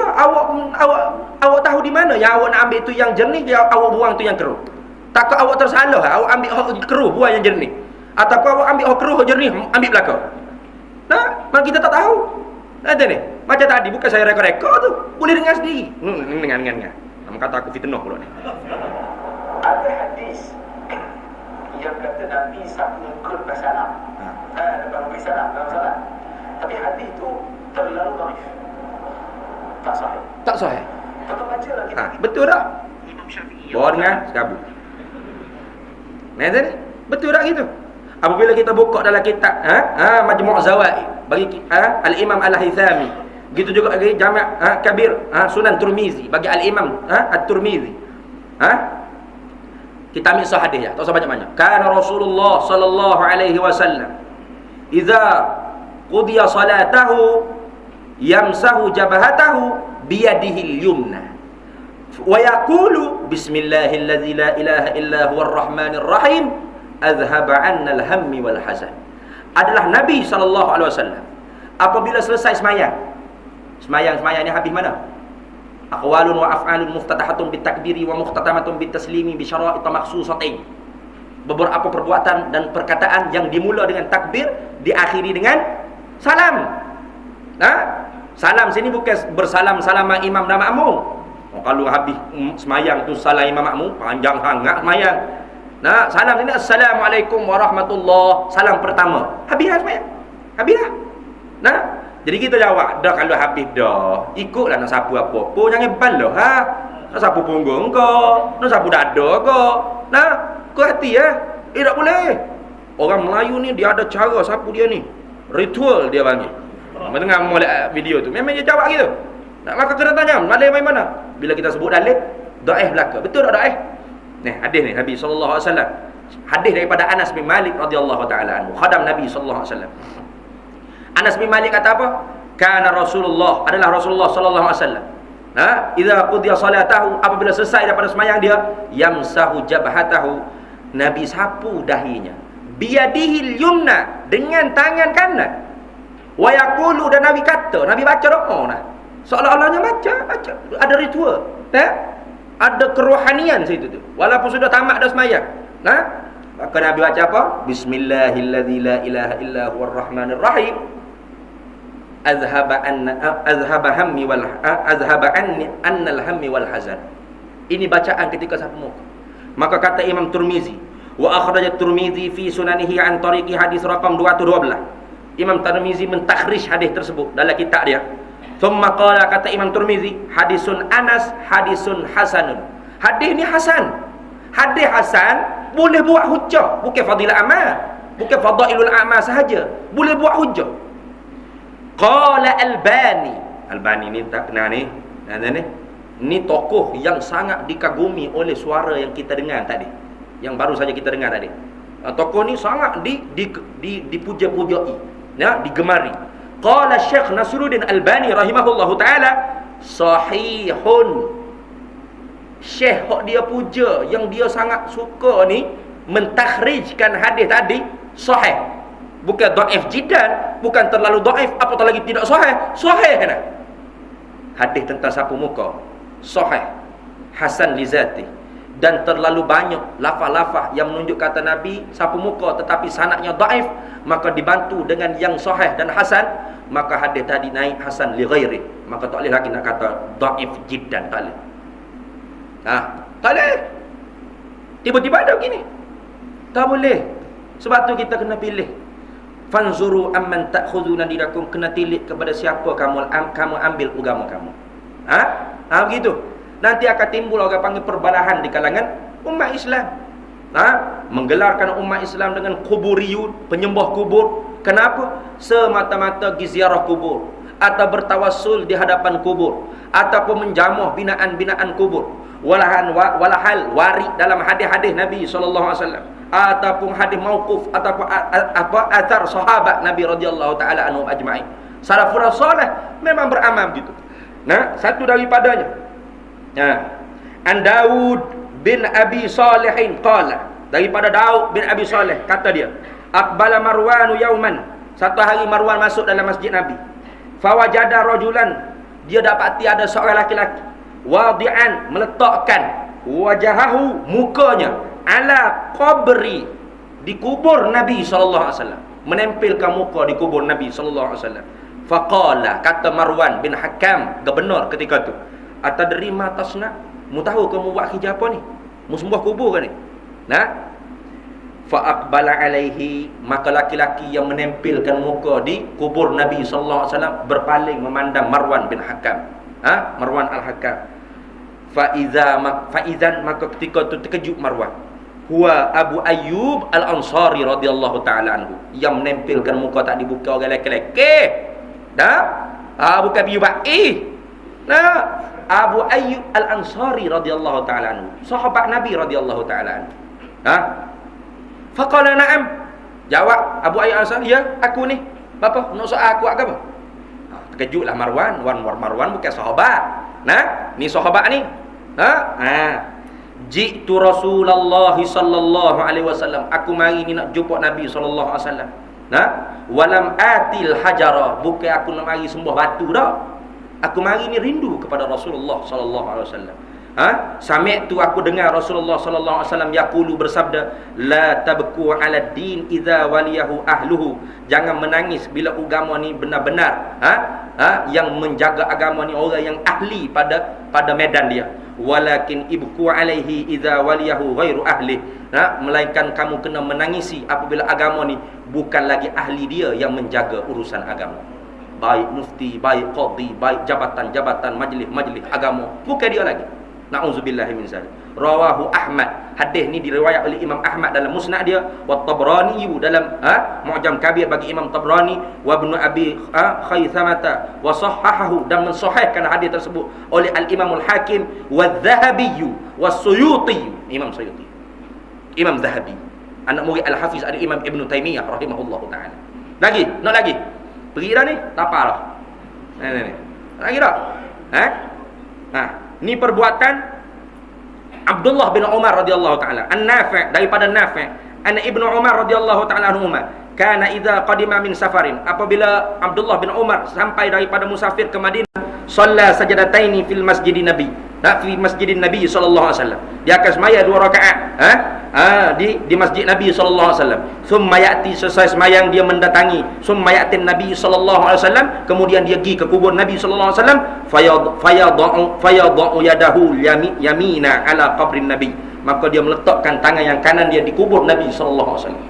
Awak tahu di mana yang awak nak ambil tu yang jernih, awak buang tu yang keruh. Takut awak tersalah, awak ambil keruh, buang yang jernih. Ataupun awak ambil keruh, jernih, ambil belakang. Nah, mak kita tak tahu. Ada ni, macam tadi bukan saya rekod-rekod tu, boleh dengar sendiri. Dengar. Nama kata aku fitnah pula ni. Ada hadis yang kata Nabi sangkul bersalam. Lepas bersalam dalam salat. Tapi hadis tu terlalu dhaif. Tak sahih. Kita baca lah kita. Betul tak? Imam Syafi'i. Bawa dengar, sekabut. Nah, betul tak gitu? Apabila kita buka dalam kitab Majmu' Zawaid bagi Al-Imam Al-Haythami, gitu juga bagi Jami' Kabir Sunan Tirmizi bagi Al-Imam At-Tirmizi. Kita ambil sahih hadis ya, tak usah banyak-banyak. Kana Rasulullah sallallahu alaihi wasallam idza qudiya salatahu yamsahu jabhatahu biyadihi al-yumna wa yaqulu bismillahilladzi la ilaha illa huwar rahmanir rahim azhaba 'anna al-hammi wal hazan. Adalah Nabi sallallahu alaihi wasallam apabila selesai sembahyang ni habis mana? Aqwalun wa af'alun muftatahatun bitakbiri wa muhtatamatun bitaslimi bi syara'it makhsusatain. Beberapa perbuatan dan perkataan yang dimula dengan takbir, diakhiri dengan salam. Salam sini bukan bersalam imam dan makmum. Kalau habis sembahyang tu salam imam makmum, panjang sangat sembahyang. Salam sini assalamualaikum warahmatullahi, salam pertama. Habis sembahyang. Habis dah. Jadi kita jawab, dah kalau habis dah, ikutlah nak sapu apa-apa, jangan bal lah. Nak sapu punggung kau, nak sapu dada kau. Kau hati tak boleh. Orang Melayu ni dia ada cara sapu dia ni. Ritual dia panggil. Mendengar molek video tu, memang dia jawab gitu. Nak maka kena tanya, dalil main mana? Bila kita sebut dalil, dhaif belaka. Betul tak dhaif? Hadis ni Nabi sallallahu alaihi wasallam. Hadis daripada Anas bin Malik radhiyallahu taala anhu, khadam Nabi sallallahu alaihi wasallam. Anas bin Malik kata apa? Kana Rasulullah, adalah Rasulullah sallallahu alaihi wasallam. Idza qudiya salatahu, apabila selesai daripada sembahyang dia, yamsahu jabhatahu, Nabi sapu dahinya. Biyadihil yumna, dengan tangan kanan. Wa yaqulu, dan Nabi kata, Nabi baca doa seolah-olahnya baca. Ada ritual. Ada kerohanian situ tu. Walaupun sudah tamat dah sembahyang. Maka Nabi baca apa? Bismillahilladzi la ilaha illa huwar rahmanir rahim. Azhaba anni annal hammi wal hazan. Ini bacaan ketika sapu muka. Maka kata Imam Tirmizi, wa akhraj at-Tirmizi fi sunanihi an tariqi hadis raqam 212. Imam Tirmizi mentakhrij hadis tersebut dalam kitab dia. Thumma qala, kata Imam Tirmizi, hadisun Anas hadisun hasanun. Hadis ni hasan. Hadis hasan boleh buat hujjah, bukan fadilah amal, bukan fadailul amal sahaja, boleh buat hujjah. Qala Albani ni tak kenal ni. Ni tokoh yang sangat dikagumi oleh suara yang kita dengar tadi, yang baru saja kita dengar tadi. Tokoh ni sangat dipuja-pujai, ya, digemari. Qala Syekh Nasruddin Albani rahimahullahu taala, sahihun. Syekh hok dia puja, yang dia sangat suka ni mentakhrijkan hadis tadi sahih. Bukan dhaif jiddan, bukan terlalu dhaif, apatah lagi tidak sahih. Sahih kan? Hadis tentang sapu muka sahih, hasan li zati, dan terlalu banyak lafaz-lafaz yang menunjuk kata Nabi sapu muka tetapi sanadnya dhaif, maka dibantu dengan yang sahih dan hasan, maka hadis tadi naik hasan li ghairi, maka tak boleh lagi nak kata dhaif jiddan, tak boleh. Tak boleh. Tiba-tiba ada begini, tak boleh. Sebab tu kita kena pilih. Fanzuru amman ta'khuduna dinakum, kena tilik kepada siapa kamu ambil agama kamu. Begitu. Nanti akan timbul orang panggil perbalahan di kalangan umat Islam. Menggelarkan umat Islam dengan kuburiyun, penyembah kubur. Kenapa? Semata-mata pergi ziarah kubur, atau bertawassul di hadapan kubur, ataupun menjamuh binaan-binaan kubur. Walahal warid dalam hadis-hadis Nabi SAW, ataupun hadis mauquf, ataupun athar sahabat Nabi radhiyallahu taala anhum ajma'in. Salafus salih memang beramal begitu. Satu daripadanya, An Daud bin Abi Salihin qala, daripada Daud bin Abi Salih kata dia, aqbala Marwan yauman, satu hari Marwan masuk dalam masjid Nabi. Fawajada rajulan, dia dapati ada seorang laki-laki, wadi'an, meletakkan wajahahu, mukanya, ala qabri, di kubur Nabi SAW, menempelkan muka di kubur Nabi SAW. Faqala, kata Marwan bin Hakam, gubernur ketika tu, atadri ma tasna, mu tahu kamu buat kerja apa ni? Mu sembah kubur ke ni? Fa aqbala alaihi, maka laki-laki yang menempelkan muka di kubur Nabi SAW berpaling memandang Marwan bin Hakam, Marwan al-Hakam. Faizan, maka ketika itu terkejut Marwan. Huwa Abu Ayyub al-Ansari radhiyallahu taala anhu, yang menempelkan muka tak dibuka orang lelaki. Bukan bibai. Abu Ayyub al-Ansari radhiyallahu taala anhu, sahabat Nabi radhiyallahu taala anhu. Faqala na'am. Jawab Abu Ayyub al-Ansari, ya, aku ni. Apa? Nak soal aku apa? Terkejutlah Marwan. Marwan bukan sahabat. Ni sahabat ni. Ji'tu Rasulullah sallallahu alaihi wasallam, aku mari ni nak jumpa Nabi sallallahu alaihi wasallam. Walam atil hajara, bukan aku nak mari sembah batu dah. Aku mari ni rindu kepada Rasulullah sallallahu alaihi wasallam. Sami'tu, aku dengar Rasulullah sallallahu alaihi wasallam yaqulu, bersabda, la tabku 'ala din idza waliyahu ahluhu, jangan menangis bila agama ni benar-benar yang menjaga agama ni orang yang ahli pada medan dia. Walakin ibku alaihi idza waliyahu ghairu ahli, melainkan kamu kena menangisi apabila agama ni bukan lagi ahli dia yang menjaga urusan agama. Baik mufti, baik qadhi, baik jabatan-jabatan majlis agama, bukan dia lagi. Na'udzubillahi min zalik. Rawahu Ahmad. Hadis ni diriwayat oleh Imam Ahmad dalam Musnad dia, wa Tabrani dalam Mu'jam Kabir bagi Imam Tabrani, wa Ibnu Abi Khaythamata wa sahhahahu, dan mensahihkan hadis tersebut oleh Al-Imam Al-Hakim, wa Dhahabi wa Suyuti, Imam Suyuti, Imam Dhahabi, anak murid Al-Hafiz Al-Imam Ibn Taymiyah rahimahullahu taala. Lagi, nak lagi. Pergi dah ni, tak apalah. Ni. Lagi dah. Ni perbuatan Abdullah bin Umar radhiyallahu taala, An-Nafi', daripada Nafi', anak Ibnu Umar radhiyallahu taala anhuma, kana idza qadima min safarin, apabila Abdullah bin Umar sampai daripada musafir ke Madinah, shalla sajadataini fil masjidin Nabi, fi masjidin Nabi sallallahu alaihi wasallam, dia akan semaya 2 rakaat di masjid Nabi sallallahu alaihi wasallam. Thumma ya'ti, selesai sembahyang dia mendatangi, thumma ya'ti Nabi sallallahu alaihi wasallam, kemudian dia pergi ke kubur Nabi sallallahu alaihi wasallam, fayadha'u yadahu yamina ala qabrin Nabi, maka dia meletakkan tangan yang kanan dia di kubur Nabi sallallahu alaihi wasallam.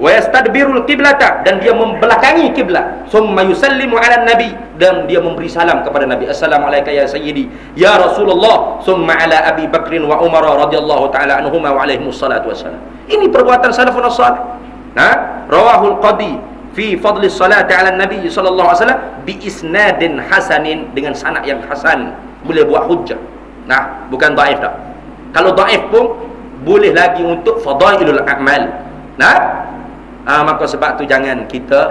Wa yastadbirul qiblata, dan dia membelakangi kiblat. Summa yusallimu ala Nabi, dan dia memberi salam kepada Nabi, assalamualaikum ya sayyidi ya Rasulullah, summa ala Abi Bakrin wa Umar radhiyallahu taala anhuma wa alaihimus salatu wassalam. Ini perbuatan salafun salih. Rawahul Qadi fi fadli salati ala Nabi sallallahu alaihi wasallam bi isnadin hasanin, dengan sanad yang hasan, boleh buat hujjah. Bukan dhaif dah. Kalau dhaif pun boleh lagi untuk fadailul a'mal. Maka sebab tu jangan kita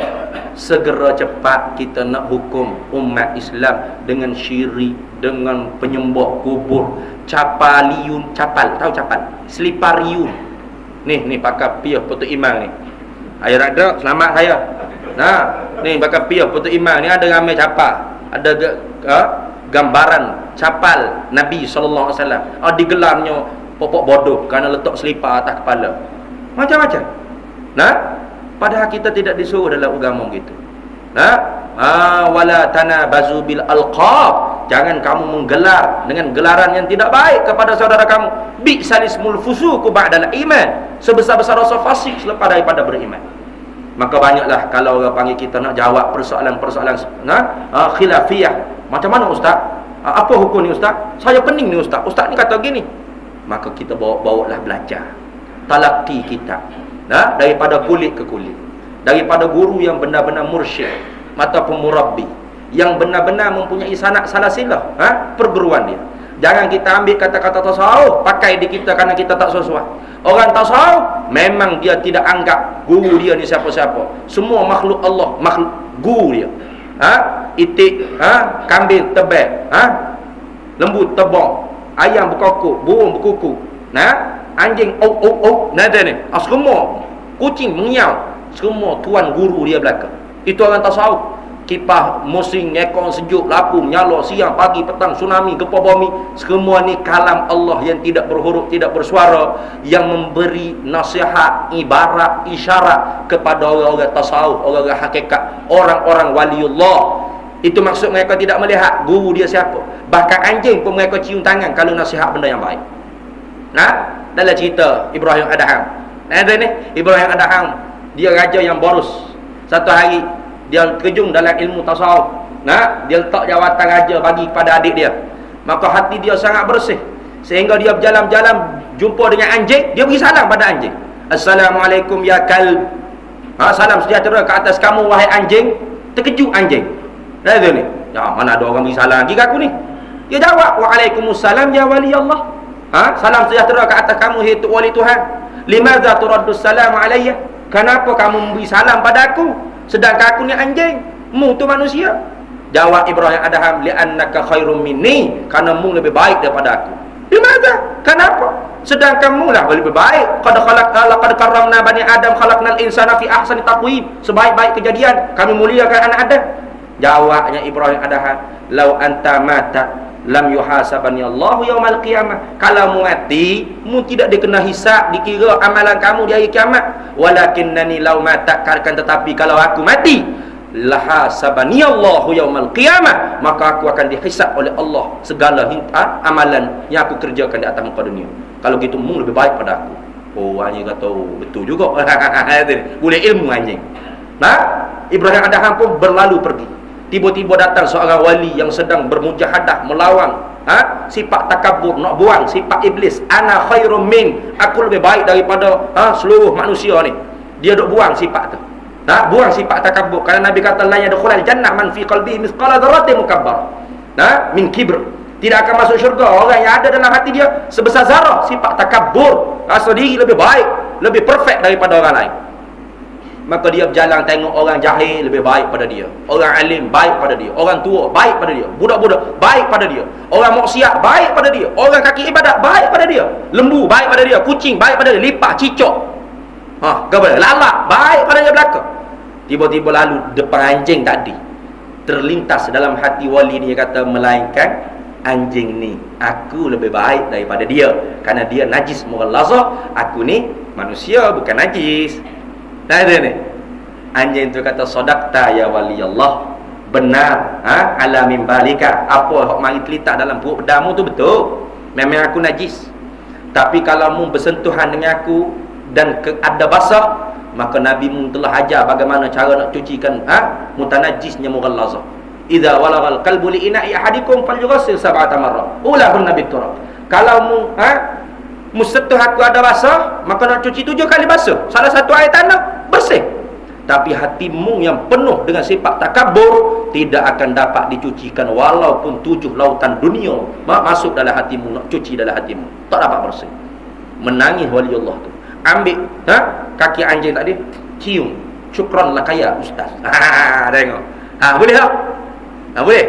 segera cepat kita nak hukum umat Islam dengan syirik, dengan penyembah kubur, capaliun, tahu capal? Selipariun. Ni pakai piah Putu Imam ni. Ayah ada selamat saya. Ni pakai piah Putu Imam ni ada ramai capal. Ada gambaran capal Nabi sallallahu alaihi wasallam. Digelarnya popok bodoh kerana letak selipar atas kepala. Macam-macam. Padahal kita tidak disuruh dalam agama gitu. Wala tanabazu bil alqab. Jangan kamu menggelar dengan gelaran yang tidak baik kepada saudara kamu. Bi'salismul fusuqu ba'dal iman. Sebesar-besar rasa fasik selepas daripada beriman. Maka banyaklah kalau orang panggil kita nak jawab persoalan-persoalan khilafiyah. Macam mana ustaz? Apa hukum ni ustaz? Saya pening ni ustaz. Ustaz ni kata gini. Maka kita bawalah belajar. Talaqi kitab. Daripada kulit ke kulit, daripada guru yang benar-benar mursyid ataupun murabbi yang benar-benar mempunyai sanad salasilah perguruan dia. Jangan kita ambil kata-kata tasawuf pakai di kita kerana kita tak sesuai. Orang tasawuf memang dia tidak anggap guru dia ni siapa-siapa. Semua makhluk Allah, makhluk guru dia. Itik, kambing tebal, lembu tebal, ayam berkokok, burung berkuku, anjing ok ni. Semua kucing mengiau, semua tuan guru dia belaka. Itu orang tasawuf. Kipas musim, ekor sejuk, lapung, nyala siang, pagi, petang, tsunami, gempa bumi, semua ni kalam Allah yang tidak berhuruf, tidak bersuara, yang memberi nasihat, ibarat, isyarat kepada orang-orang tasawuf, orang-orang hakikat, orang-orang waliullah. Itu maksud mereka tidak melihat guru dia siapa. Bahkan anjing pun mereka cium tangan kalau nasihat benda yang baik. Dalam cerita Ibrahim Adham. Ibrahim Adham, dia raja yang boros. Satu hari dia terjun dalam ilmu tasawuf. Dia letak jawatan raja bagi kepada adik dia. Maka hati dia sangat bersih sehingga dia berjalan-jalan jumpa dengan anjing, dia beri salam pada anjing. Assalamualaikum ya kalb. Salam sejahtera ke atas kamu wahai anjing. Terkejut anjing. Ni. Mana ada orang beri salam lagi ke aku ni? Dia jawab, waalaikumsalam ya wali Allah. Salam sejahtera ke atas kamu hai wali Tuhan. Limadza turaddu salam alayya? Kenapa kamu memberi salam pada aku sedangkan aku ni anjing, mu tu manusia? Jawab Ibrahim Adham, li'annaka khairum minni, kerana mu lebih baik daripada aku. Limadza? Kenapa? Sedangkan mu lah lebih baik. Qad karramna bani Adam, khalaqnal insana fi ahsani taqwim. Sebaik-baik kejadian kami muliakan anak Adam. Jawabnya Ibrahim Adham, lau anta mata lam yuhasabani Allahu yaumal qiyamah. Kalau mu mati, mu tidak dikena hisab, dikira amalan kamu di hari kiamat. Walakinnani lau mata, kan tetapi kalau aku mati, lahasabani Allahu yaumal qiyamah, maka aku akan dihisab oleh Allah segala amalan yang aku kerjakan di atas muka dunia. Kalau gitu mu lebih baik pada aku. Anjing kata betul juga. Boleh ilmu anjing. Ibrahim Adham pun berlalu pergi. Tiba-tiba datang seorang wali yang sedang bermujahadah melawan sifat takabur, nak buang sifat iblis. Ana khairum min, aku lebih baik daripada seluruh manusia ni. Dia duk buang sifat tu. Buang sifat takabur. Kerana Nabi kata la yadkhulul jannah man fi qalbihi mithqala dzarratin mukabbar. Min kibr. Tidak akan masuk syurga orang yang ada dalam hati dia sebesar zarah sifat takabur, rasa diri lebih baik, lebih perfect daripada orang lain. Maka dia berjalan tengok orang jahil lebih baik pada dia, orang alim baik pada dia, orang tua baik pada dia, budak-budak baik pada dia, orang maksiat baik pada dia, orang kaki ibadat baik pada dia, lembu baik pada dia, kucing baik pada dia, lipat, cicak, lalak baik pada dia belaka. Tiba-tiba lalu depan anjing tadi terlintas dalam hati wali ni, dia kata, melainkan anjing ni aku lebih baik daripada dia, kerana dia najis mughallazah, aku ni manusia bukan najis. Ni anjing tu kata, sadaqta ya wali Allah, benar ala mimbalika, apa hok mari terletak dalam perut pedamu tu betul, memang aku najis, tapi kalau mu bersentuhan dengan aku dan ada basah, maka Nabi mu telah ajar bagaimana cara nak cucikan mutanajjisnya mughallazah. Idza walagal qalbu li ina'i ahadikum falyughassil sab'ata marrat ulahun nabi turab. Kalau mu sentuh aku ada basah, maka nak cuci 7 kali basuh, salah satu air tanah, bersih. Tapi hatimu yang penuh dengan sifat takabur tidak akan dapat dicucikan walaupun 7 lautan dunia masuk dalam hatimu, nak cuci dalam hatimu, tak dapat bersih. Menangis wali Allah tu. ambil kaki anjing tadi, cium, syukran laka ya ustaz. Tengok. Boleh tak? Boleh?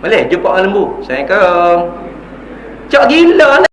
Boleh jumpa orang lembu. Assalamualaikum. Cak gila lah.